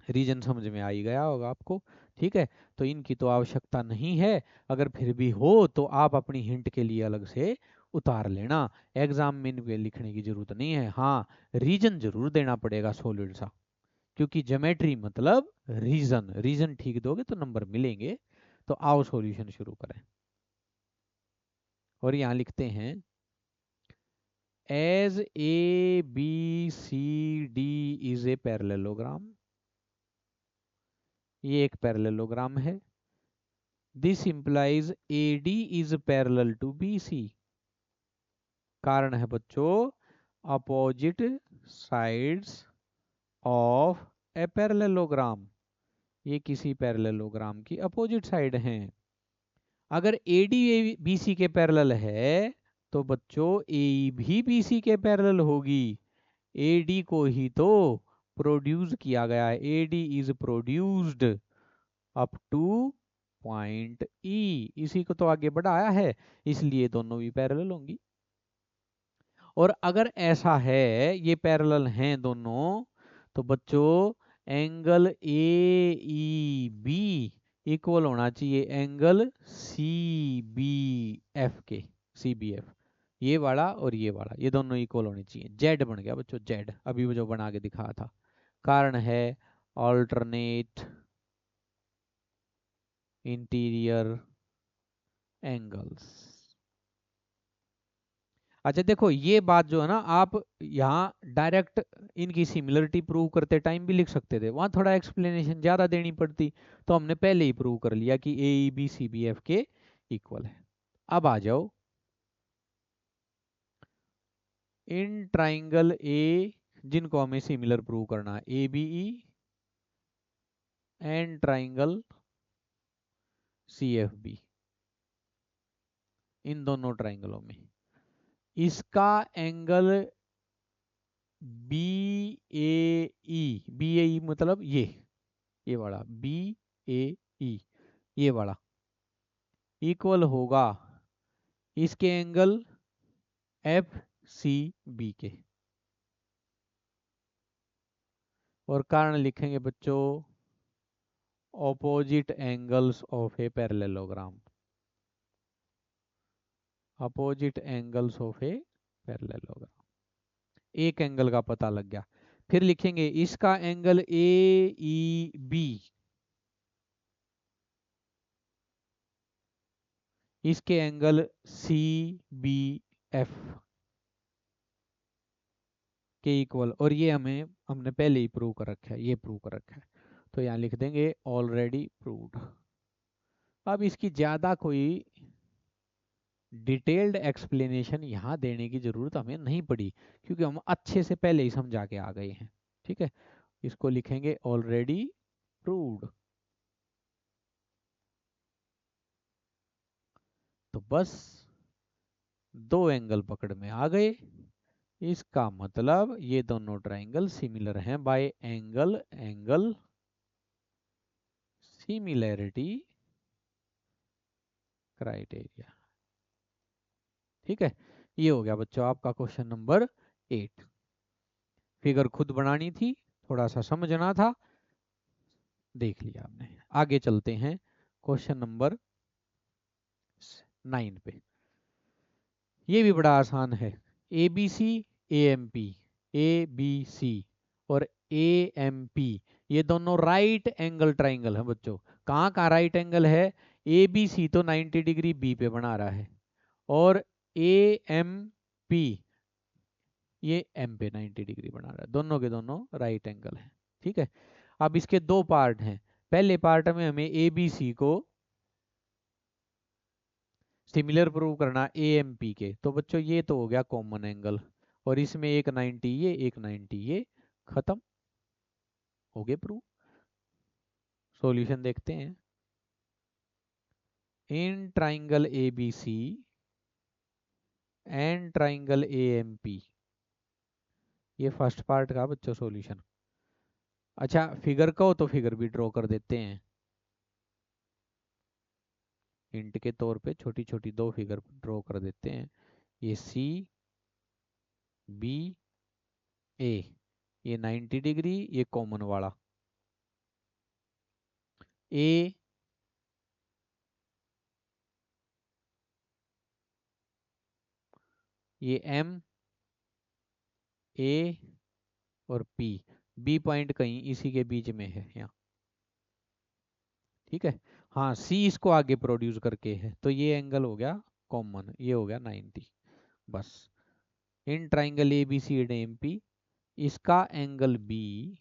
S1: रीजन समझ में आ ही गया होगा आपको। ठीक है। तो इनकी तो आवश्यकता नहीं है, अगर फिर भी हो तो आप अपनी हिंट के लिए अलग से उतार लेना। एग्जाम में इनके लिखने की जरूरत नहीं है। हाँ, रीजन जरूर देना पड़ेगा सॉलिड सा, क्योंकि ज्योमेट्री मतलब रीजन, रीजन ठीक दोगे तो नंबर मिलेंगे। तो आओ सॉल्यूशन शुरू करें। और यहाँ लिखते हैं as A B C D is a parallelogram. ये एक पैरेललोग्राम है। This implies A D is parallel to B C. कारण है बच्चों opposite sides of a parallelogram, ये किसी पैरेललोग्राम की अपोजिट साइड हैं। अगर ए डी बी सी के पैरेलल है तो बच्चों ए भी बी सी के पैरेलल होगी। ए डी को ही तो प्रोड्यूस किया गया है, ए D is produced up two point ई, इसी को तो आगे बढ़ाया है, इसलिए दोनों भी पैरेलल होंगी। और अगर ऐसा है ये पैरेलल हैं दोनों, तो बच्चों angle A E B equal होना चाहिए एंगल सी बी एफ के। सी बी एफ, ये वाला और ये वाला, ये दोनों इक्वल होने चाहिए। जेड बन गया बच्चों, जेड अभी वो जो बना के दिखाया था। कारण है ऑल्टरनेट इंटीरियर एंगल्स। अच्छा देखो ये बात जो है ना, आप यहाँ डायरेक्ट इनकी सिमिलरिटी प्रूव करते टाइम भी लिख सकते थे, वहां थोड़ा एक्सप्लेनेशन ज्यादा देनी पड़ती। तो हमने पहले ही प्रूव कर लिया कि A B C B F के इक्वल है। अब आ जाओ इन ट्राइंगल ए, जिनको हमें सिमिलर प्रूव करना है, A B E and triangle C F B, इन दोनों ट्राइंगलों में इसका angle B A E, B A E मतलब ये वाला बी ए ई, ये वाला इक्वल होगा इसके एंगल एफ सी बी के। और कारण लिखेंगे बच्चों, opposite angles of a parallelogram, opposite angles of a parallelogram. एक एंगल का पता लग गया। फिर लिखेंगे इसका एंगल ए ई बी, इसके एंगल सी बी एफ के इक्वल, और ये हमने पहले ही प्रूव कर रखा है, ये प्रूव कर रखा है, तो यहाँ लिख देंगे ऑलरेडी प्रूव्ड। अब इसकी ज्यादा कोई डिटेल्ड एक्सप्लेनेशन यहाँ देने की जरूरत हमें नहीं पड़ी, क्योंकि हम अच्छे से पहले ही समझा के आ गए हैं। ठीक है, इसको लिखेंगे ऑलरेडी प्रूव्ड। तो बस दो एंगल पकड़ में आ गए, इसका मतलब ये दोनों ट्राइंगल सिमिलर हैं bye angle angle similarity criteria. ठीक है, ये हो गया बच्चों आपका क्वेश्चन नंबर 8। फिगर खुद बनानी थी, थोड़ा सा समझना था, देख लिया आपने। आगे चलते हैं क्वेश्चन नंबर 9 पे। ये भी बड़ा आसान है। A B C, A M P, A B C और ए एम पी, ये दोनों राइट एंगल ट्राइंगल है बच्चों। कहाँ का राइट एंगल है? ए बी सी तो 90 डिग्री बी पे बना रहा है, और ए एम पी ये एम पे 90 डिग्री बना रहा है, दोनों के दोनों राइट एंगल है। ठीक है, अब इसके दो पार्ट हैं। पहले पार्ट में हमें ए बी सी को सिमिलर प्रूव करना ए एम पी के, तो बच्चों ये तो हो गया कॉमन एंगल, और इसमें एक 90 ये, एक 90 ये, खत्म हो गए प्रूव। सॉल्यूशन देखते हैं। In triangle A B C and triangle A M P, ये फर्स्ट पार्ट का बच्चों सॉल्यूशन। अच्छा, फिगर का हो तो फिगर भी ड्रॉ कर देते हैं, हिंट के तौर पे छोटी छोटी दो फिगर ड्रॉ कर देते हैं। ये सी बी ए, ये 90 डिग्री, ये कॉमन वाला ए, ये एम ए और पी, बी पॉइंट कहीं इसी के बीच में है यहाँ। ठीक है, हाँ सी इसको आगे प्रोड्यूस करके है, तो ये एंगल हो गया कॉमन, ये हो गया 90। बस in triangle A B C and M P, इसका एंगल बी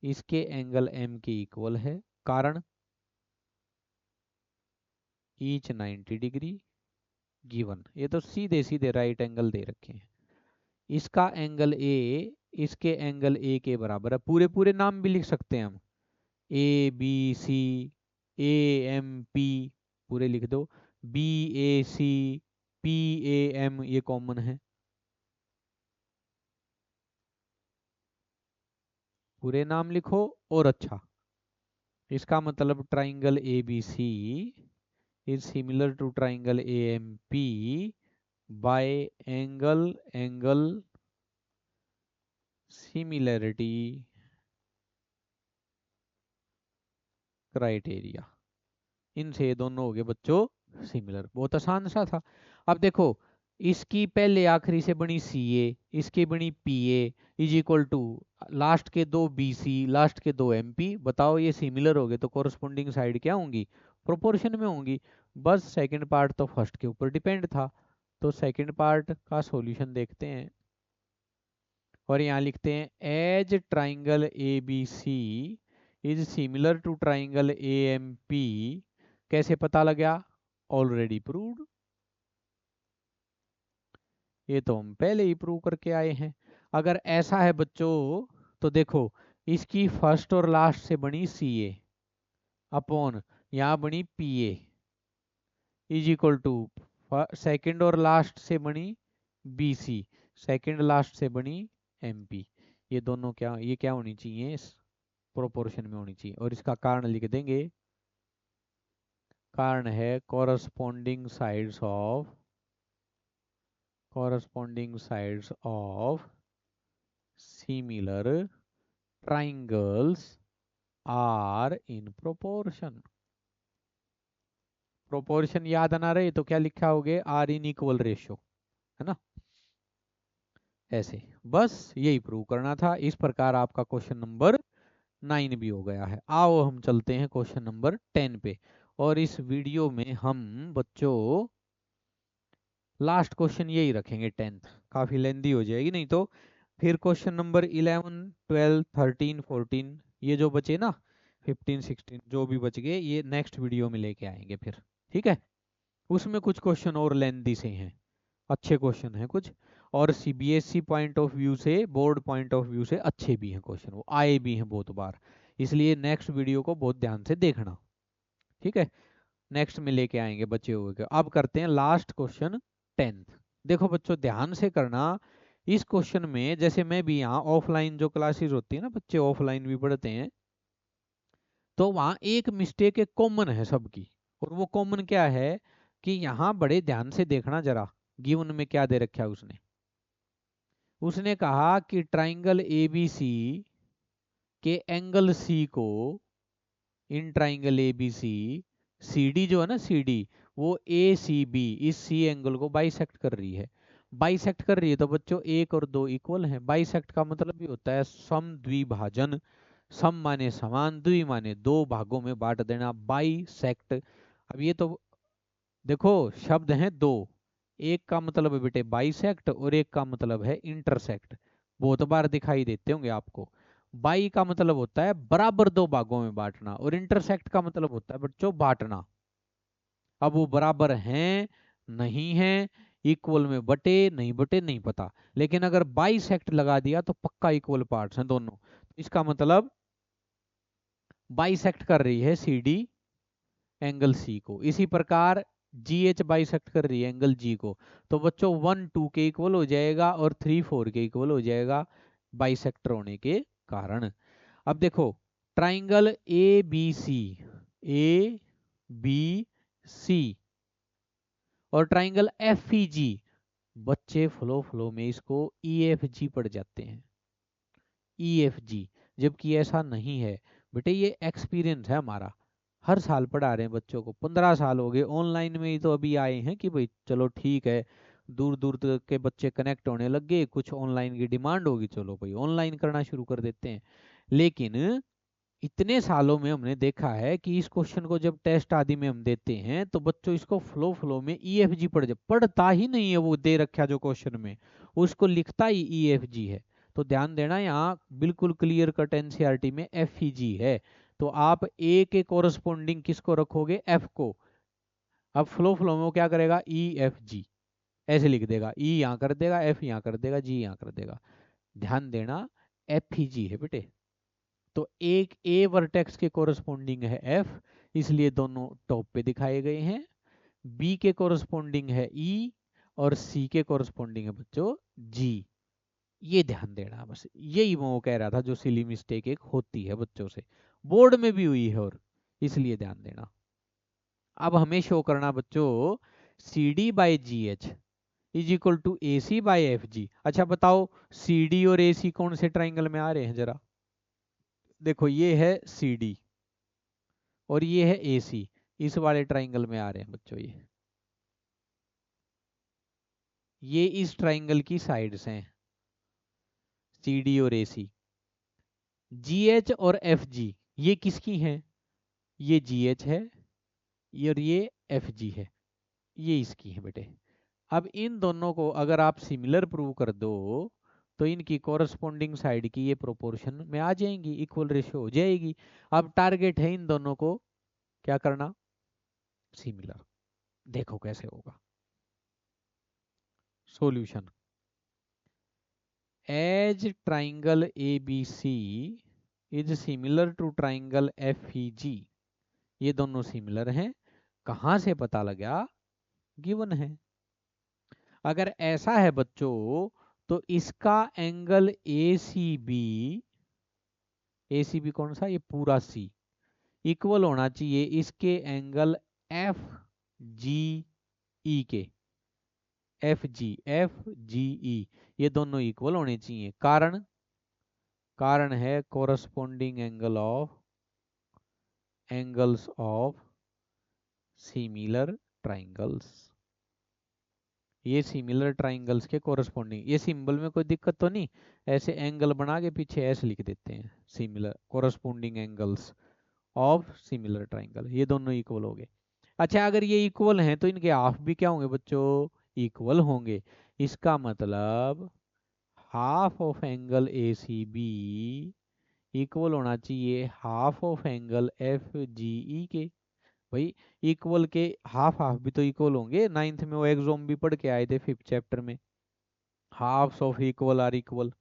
S1: इसके एंगल एम के इक्वल है, कारण ईच 90 डिग्री गिवन, ये तो सीधे सीधे राइट एंगल दे रखे हैं। इसका एंगल ए इसके एंगल ए के बराबर है, पूरे पूरे नाम भी लिख सकते हैं हम, A B C, A M P पूरे लिख दो, B A C, P A M ये कॉमन है, पूरे नाम लिखो। और अच्छा, इसका मतलब triangle A B C is similar to triangle A M P by angle angle similarity criteria. इनसे ये दोनों हो गए बच्चों सिमिलर, बहुत आसान सा था। अब देखो, इसकी पहले आखिरी से बनी सी ए, इसकी बनी P A, is equal to last के दो बी सी, लास्ट के दो एम पी। बताओ ये सिमिलर हो गए तो कोरस्पोंडिंग साइड क्या होंगी? प्रोपोर्शन में होंगी। बस सेकंड पार्ट तो फर्स्ट के ऊपर डिपेंड था, तो सेकंड पार्ट का सॉल्यूशन देखते हैं। और यहाँ लिखते हैं as triangle A B C is similar to triangle A M P, कैसे पता लगा? Already proved. ये तो हम पहले ही प्रूव करके आए हैं। अगर ऐसा है बच्चों तो देखो, इसकी फर्स्ट और लास्ट से बनी सी ए अपॉन यहाँ बनी P A is equal to second और लास्ट से बनी बी सी, सेकेंड लास्ट से बनी एम पी। ये दोनों क्या, ये क्या होनी चाहिए, इस प्रोपोर्शन में होनी चाहिए। और इसका कारण लिख देंगे, कारण है corresponding sides of similar triangles are in proportion। Proportion याद आना रहे तो क्या लिखा होगे, आर इन इक्वल रेशियो, है ना। ऐसे बस यही प्रूव करना था। इस प्रकार आपका क्वेश्चन नंबर 9 भी हो गया है। आओ हम चलते हैं क्वेश्चन नंबर 10 पे। और इस वीडियो में हम बच्चों लास्ट क्वेश्चन यही रखेंगे, 10th काफी लेंदी हो जाएगी नहीं तो। फिर क्वेश्चन नंबर 11 12 13 14 ये जो बचे ना, 15 16 जो भी बच गए, ये नेक्स्ट वीडियो में लेके आएंगे फिर, ठीक है। उसमें कुछ क्वेश्चन और लेंदी से हैं, अच्छे क्वेश्चन हैं कुछ, और सीबीएसई पॉइंट ऑफ व्यू से, बोर्ड पॉइंट ऑफ व्यू से अच्छे भी हैं क्वेश्चन, वो आए भी हैं बहुत बार। इसलिए नेक्स्ट वीडियो को बहुत ध्यान से देखना, ठीक है। नेक्स्ट में लेके आएंगे बचे हुए के। अब करते हैं लास्ट क्वेश्चन 10th। देखो बच्चों ध्यान से करना। इस क्वेश्चन में जैसे मैं भी यहाँ ऑफलाइन जो क्लासेस होती है ना, बच्चे ऑफलाइन भी पढ़ते हैं, तो वहाँ एक मिस्टेक एक कॉमन है सबकी। और वो कॉमन क्या है कि यहाँ बड़े ध्यान से देखना जरा, गिवन में क्या दे रखा है उसने। उसने कहा कि ट्राइंगल एबीसी के एंगल सी को, in triangle A B C C D जो है ना, सी डी वो ए सी बी इस सी एंगल को बाइसेक्ट कर रही है। बाइसेक्ट कर रही है तो बच्चों एक और दो इक्वल हैं। बाइसेक्ट का मतलब भी होता है सम द्विभाजन। सम माने समान, द्वि माने दो भागों में बांट देना, बाइसेक्ट। अब ये तो देखो शब्द हैं दो, एक का मतलब है बेटे बाइसेक्ट और एक का मतलब है इंटरसेक्ट। बहुत बार दिखाई देते होंगे आपको। बाई का मतलब होता है बराबर दो भागों में बांटना, और इंटरसेक्ट का मतलब होता है बच्चों बांटना। अब वो बराबर हैं नहीं हैं, इक्वल में बटे नहीं बटे नहीं पता, लेकिन अगर बाइसेक्ट लगा दिया तो पक्का इक्वल पार्ट्स हैं दोनों। इसका मतलब बाइसेक्ट कर रही है सी डी एंगल सी को। इसी प्रकार जी एच बाइसेक्ट कर रही है एंगल जी को। तो बच्चों 1 2 के इक्वल हो जाएगा और 3 4 के इक्वल हो जाएगा, बाइसेक्टर होने के कारण। अब देखो ट्राइंगल ए बी सी और ट्राइंगल एफ ई जी, बच्चे फ्लो फ्लो में इसको ई एफ जी पढ़ जाते हैं, ई एफ जी। जबकि ऐसा नहीं है बेटे, ये एक्सपीरियंस है हमारा, हर साल पढ़ा रहे हैं बच्चों को, 15 साल हो गए। ऑनलाइन में ही तो अभी आए हैं कि भाई चलो ठीक है, दूर दूर तक के बच्चे कनेक्ट होने लग गए, कुछ ऑनलाइन की डिमांड होगी, चलो भाई ऑनलाइन करना शुरू कर देते हैं। लेकिन इतने सालों में हमने देखा है कि इस क्वेश्चन को जब टेस्ट आदि में हम देते हैं तो बच्चों इसको फ्लो फ्लो में ई एफ जी पढ़ता ही नहीं है, वो दे रखा जो क्वेश्चन में उसको लिखता ही ई एफ जी है। तो ध्यान देना, यहाँ बिल्कुल क्लियर कट एनसीईआरटी में एफ ई जी है। तो आप ए के कोरस्पोंडिंग किसको रखोगे, एफ को। अब फ्लो फ्लो में वो क्या करेगा, ई एफ जी ऐसे लिख देगा, ई यहाँ कर देगा, एफ यहाँ कर देगा, जी यहाँ कर देगा। ध्यान देना एफ ई जी है बेटे। तो एक ए वर्टेक्स के कोरस्पोंडिंग है एफ, इसलिए दोनों टॉप पे दिखाए गए हैं। बी के कोरस्पोंडिंग है ई, और सी के कोरस्पोंडिंग है बच्चों जी। ये ध्यान देना, बस यही वो कह रहा था जो सिली मिस्टेक एक होती है बच्चों से, बोर्ड में भी हुई है, और इसलिए ध्यान देना। अब हमें शो करना बच्चों C D by G H is equal to A C by F G. अच्छा बताओ सी डी और ए सी कौन से ट्राइंगल में आ रहे हैं जरा। देखो ये है सी डी और ये है ए सी, इस वाले ट्राइंगल में आ रहे हैं बच्चों। ये इस ट्राइंगल की साइड्स हैं, सी डी और ए सी। जी एच और एफ जी ये किसकी हैं, ये जी एच है और ये एफ जी है, ये इसकी है बेटे। अब इन दोनों को अगर आप सिमिलर प्रूव कर दो तो इनकी कोरस्पोंडिंग साइड की ये प्रोपोर्शन में आ जाएंगी, इक्वल रेशियो हो जाएगी। अब टारगेट है इन दोनों को क्या करना, सिमिलर। देखो कैसे होगा, solution. As triangle A B C is similar to triangle F E G, ये दोनों सिमिलर हैं, कहां से पता लगा? गिवन है। अगर ऐसा है बच्चों तो इसका angle A C B, A C B कौन सा, ये पूरा सी, इक्वल होना चाहिए इसके एंगल एफ जी ई के, एफ जी ई, ये दोनों इक्वल होने चाहिए। कारण, कारण है corresponding angles of similar triangles, ये सिमिलर ट्राइंगल्स के कोरस्पोंडिंग, ये सिंबल में कोई दिक्कत तो नहीं, ऐसे एंगल बना के पीछे ऐसे लिख देते हैं, similar corresponding angles of similar triangle, ये दोनों इक्वल हो गए। अच्छा अगर ये इक्वल हैं तो इनके हाफ भी क्या होंगे बच्चों? इक्वल होंगे। इसका मतलब half of angle A C B equal होना चाहिए half of angle F G E के। भाई इक्वल के हाफ हाफ भी तो इक्वल होंगे, नाइन्थ में वो एक्सोम भी पढ़ के आए थे फिफ्थ चैप्टर में, halves of equal are equal,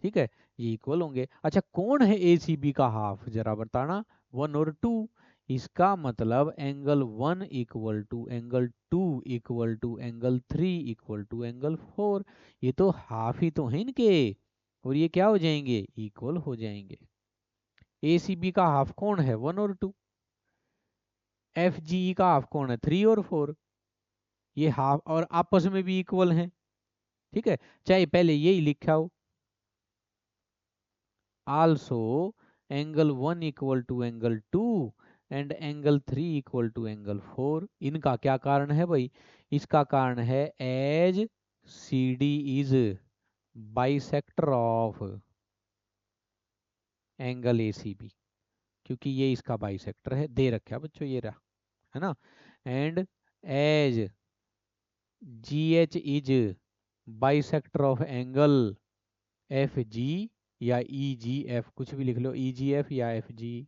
S1: ठीक है, ये इक्वल होंगे। अच्छा कौन है ए सी बी का हाफ, जरा बताना, वन और टू, इसका मतलब angle one equal to angle two equal to angle three equal to angle four, ये तो हाफ ही तो है इनके, और ये क्या हो जाएंगे? इक्वल हो जाएंगे। ए सी बी का हाफ कौन है? वन और टू। एफ जी ई का हाफ कौन है? थ्री और फोर। ये हाफ और आपस में भी इक्वल हैं, ठीक है, चाहे पहले यही लिखा हो। Also angle one equal to angle two and angle three equal to angle four, इनका क्या कारण है भाई? इसका कारण है as C D is bisector of angle A C B, क्योंकि ये इसका बाइसेक्टर है, दे रखा है बच्चों, ये रहा, है ना, and as G H is bisector of angle F G या ई जी एफ, कुछ भी लिख लो, ई जी एफ या एफ जी,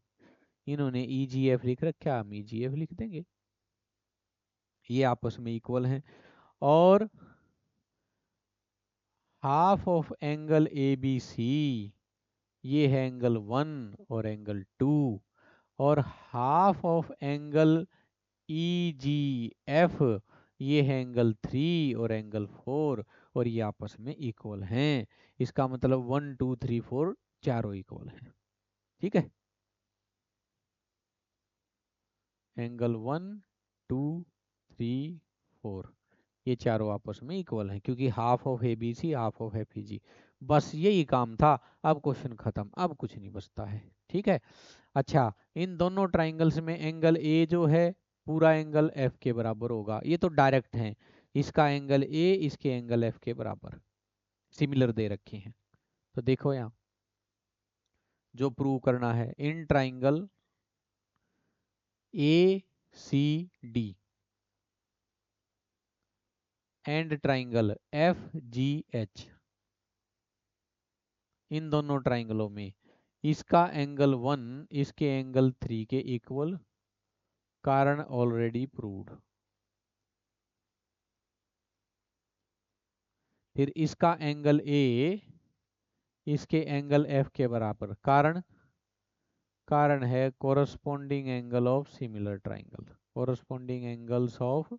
S1: इन्होंने ई जी एफ लिख रखा, हम ई जी एफ लिख देंगे, ये आपस में इक्वल हैं। और half of angle A B C, ये है एंगल वन और एंगल टू, और half of angle E G F, ये है एंगल थ्री और एंगल फोर, और ये आपस में इक्वल हैं। इसका मतलब वन टू थ्री फोर चारों इक्वल हैं, ठीक है, angle one two three four, ये चारों आपस में इक्वल हैं, क्योंकि half of A B C half of F E जी, बस यही काम था, अब क्वेश्चन खत्म, अब कुछ नहीं बचता है, ठीक है। अच्छा इन दोनों ट्राइंगल्स में एंगल ए जो है पूरा एंगल एफ के बराबर होगा, ये तो डायरेक्ट है, इसका एंगल ए इसके एंगल एफ के बराबर सिमिलर दे रखे हैं। तो देखो यहाँ जो प्रूव करना है, in triangle A C D and triangle F G H, इन दोनों ट्राइंगलों में इसका एंगल वन इसके एंगल थ्री के इक्वल, कारण ऑलरेडी प्रूव्ड। फिर इसका एंगल ए इसके एंगल एफ के बराबर, कारण, कारण है corresponding angle of similar triangle, corresponding angles of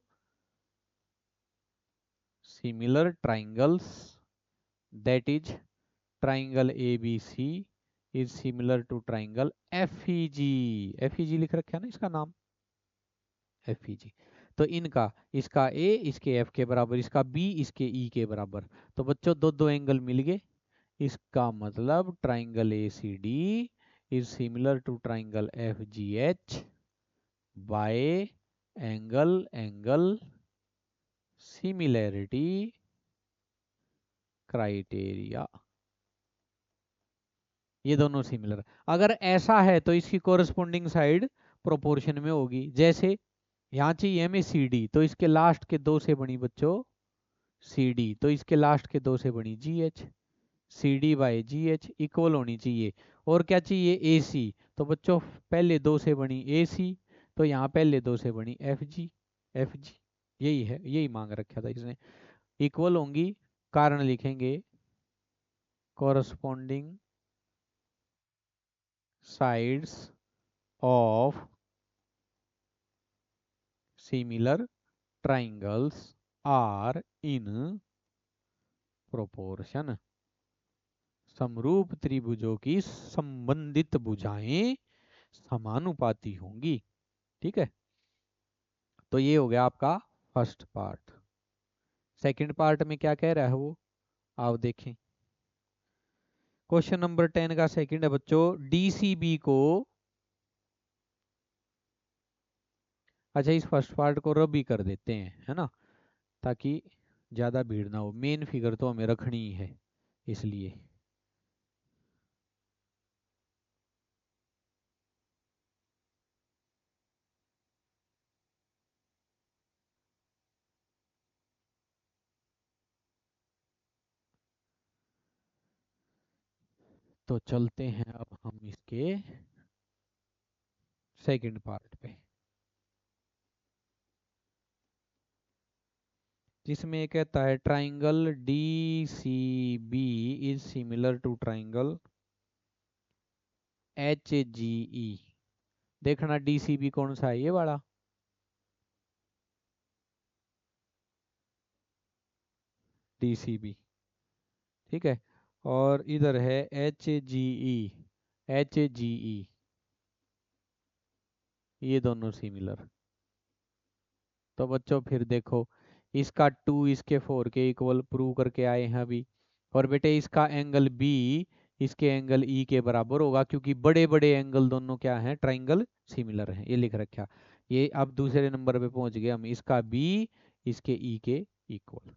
S1: similar triangles, that is triangle A B C is similar to triangle F E G, F E G लिख रखा है ना इसका नाम, एफ ई जी, तो इनका, इसका ए इसके एफ के बराबर, इसका बी इसके ई के बराबर, तो बच्चों दो दो एंगल मिल गए, इसका मतलब triangle A C D is similar to triangle F G H by angle similarity criteria, ये दोनों सिमिलर। अगर ऐसा है तो इसकी कोरस्पोंडिंग साइड प्रोपोर्शन में होगी, जैसे यहाँ चाहिए हमें सी डी, तो इसके लास्ट के दो से बनी बच्चों सी डी, तो इसके लास्ट के दो से बनी G H, C D by G H equal होनी चाहिए। और क्या चाहिए? ए सी, तो बच्चों पहले दो से बनी ए सी, तो यहाँ पहले दो से बनी एफ जी, एफ जी, यही है, यही मांग रखा था इसने। इक्वल होंगी, कारण लिखेंगे corresponding sides of similar triangles are in proportion. समरूप त्रिभुजों की संबंधित भुजाएं समानुपाती होंगी। ठीक है, तो ये हो गया आपका फर्स्ट पार्ट। सेकंड पार्ट में क्या कह रहा है वो आप देखें। क्वेश्चन नंबर 10 का सेकंड है बच्चों, डीसीबी को, अच्छा इस फर्स्ट पार्ट को रब ही कर देते हैं, है ना, ताकि ज्यादा भीड़ ना हो, मेन फिगर तो हमें रखनी ही है इसलिए। तो चलते हैं अब हम इसके सेकंड पार्ट पे, जिसमें ये कहता है triangle D C B is similar to triangle H G E. देखना डी सी बी कौन सा है, ये वाला डी सी बी, ठीक है। और इधर है एच जी ई, एच जी ई, ये दोनों सिमिलर। तो बच्चों फिर देखो, इसका 2 इसके 4 के इक्वल प्रूव करके आए हैं अभी। और बेटे इसका एंगल बी इसके एंगल ई के बराबर होगा, क्योंकि बड़े बड़े एंगल दोनों क्या हैं, ट्राइंगल सिमिलर हैं, ये लिख रखा। ये अब दूसरे नंबर पे पहुंच गए हम, इसका बी इसके ई के इक्वल।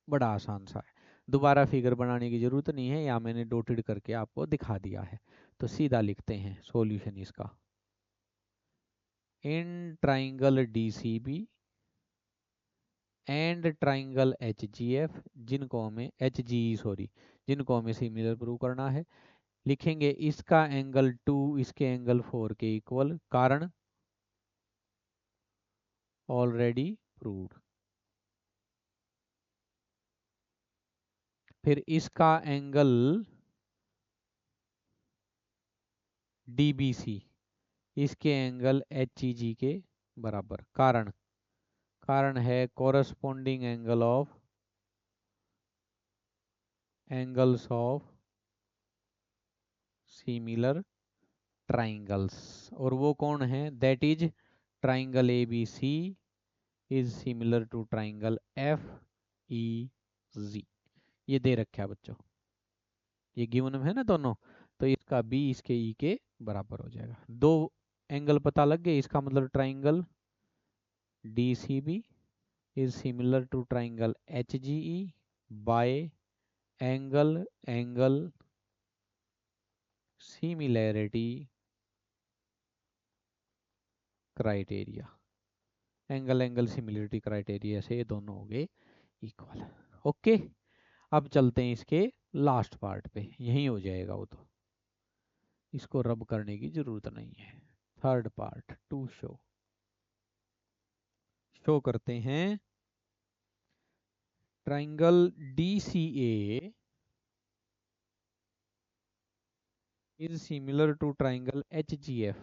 S1: बड़ा आसान सा है, दोबारा फिगर बनाने की जरूरत नहीं है, यहाँ मैंने डोटेड करके आपको दिखा दिया है। तो सीधा लिखते हैं सॉल्यूशन इसका। In triangle DCB and triangle H G F, जिनको हमें एच जी सॉरी, जिनको हमें सिमिलर प्रूव करना है, लिखेंगे इसका एंगल 2 इसके एंगल 4 के इक्वल, कारण ऑलरेडी प्रूव्ड। फिर इसका एंगल डीबीसी इसके एंगल एच जी के बराबर, कारण कारण है corresponding angles of similar triangles, और वो कौन है, that is triangle A B C is similar to triangle F E G. ये दे रखा है बच्चों, ये गिवन है ना दोनों, तो इसका बी इसके ई के बराबर हो जाएगा। दो एंगल पता लग गए, इसका मतलब triangle D C B is similar to triangle H G E by angle angle similarity criteria, angle angle similarity criteria से ये दोनों हो गए इक्वल। ओके, अब चलते हैं इसके लास्ट पार्ट पे, यही हो जाएगा वो तो, इसको रब करने की जरूरत नहीं है। Third part to show, show करते हैं triangle D C A is similar to triangle H G F.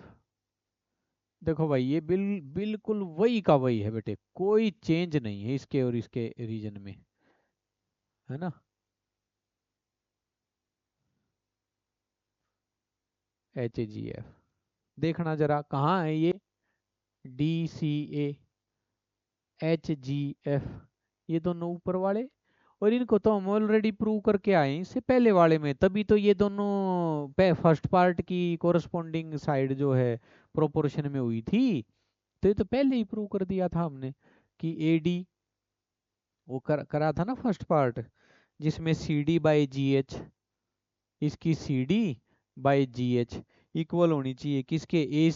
S1: देखो भाई ये बिल्कुल वही का वही है बेटे, कोई चेंज नहीं है इसके और इसके रीजन में, है ना। एच जी एफ, देखना जरा कहाँ है ये, D C A H G F, ये दोनों ऊपर वाले, और इनको तो हम ऑलरेडी प्रूव करके आए हैं इससे पहले वाले में, तभी तो ये दोनों फर्स्ट पार्ट की कोरस्पोंडिंग साइड जो है प्रोपोर्शन में हुई थी। तो ये तो पहले ही प्रूव कर दिया था हमने कि ए डी, वो करा था ना फर्स्ट पार्ट, जिसमें C D by G H, इसकी C D by G H equal होनी चाहिए किसके, ए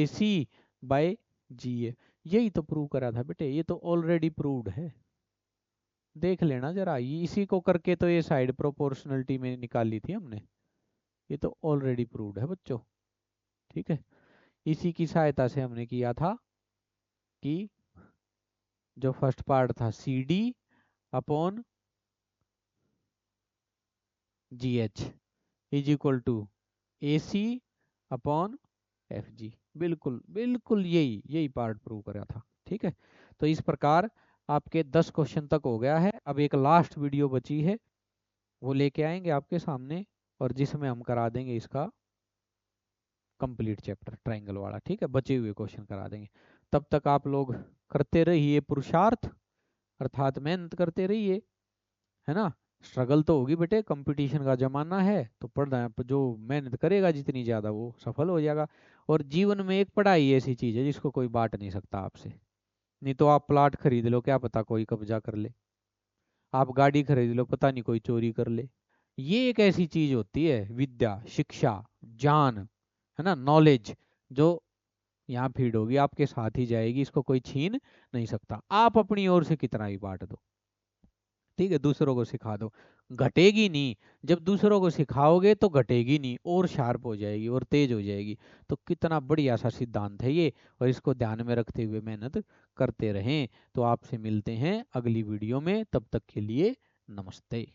S1: सी बाई जी ए। यही तो प्रूव करा था बेटे, ये तो ऑलरेडी प्रूव्ड है, देख लेना जरा, इसी को करके तो ये साइड प्रोपोर्शनलिटी में निकाली थी हमने, ये तो ऑलरेडी प्रूव्ड है बच्चों। ठीक है, इसी की सहायता से हमने किया था कि जो फर्स्ट पार्ट था C D upon G H is equal to A C upon F G. बिल्कुल बिल्कुल यही यही पार्ट प्रूव करा था। ठीक है, तो इस प्रकार आपके 10 क्वेश्चन तक हो गया है। अब एक लास्ट वीडियो बची है, वो लेके आएंगे आपके सामने, और जिसमें हम करा देंगे इसका कंप्लीट चैप्टर ट्राइंगल वाला। ठीक है, बचे हुए क्वेश्चन करा देंगे। तब तक आप लोग करते रहिए पुरुषार्थ, अर्थात मेहनत करते रहिए, है ना। स्ट्रगल तो होगी बेटे, कंपटीशन का जमाना है, तो पढ़ना, जो मेहनत करेगा जितनी ज्यादा वो सफल हो जाएगा। और जीवन में एक पढ़ाई ऐसी चीज है जिसको कोई बांट नहीं सकता आपसे। नहीं तो आप प्लाट खरीद लो, क्या पता कोई कब्जा कर ले। आप गाड़ी खरीद लो, पता नहीं कोई चोरी कर ले। ये एक ऐसी चीज होती है, विद्या, शिक्षा, ज्ञान, है ना, नॉलेज, जो यहाँ फीड होगी आपके साथ ही जाएगी, इसको कोई छीन नहीं सकता। आप अपनी ओर से कितना ही बांट दो, ठीक है, दूसरों को सिखा दो, घटेगी नहीं। जब दूसरों को सिखाओगे तो घटेगी नहीं, और शार्प हो जाएगी और तेज हो जाएगी। तो कितना बढ़िया सा सिद्धांत है ये, और इसको ध्यान में रखते हुए मेहनत करते रहें। तो आपसे मिलते हैं अगली वीडियो में, तब तक के लिए नमस्ते।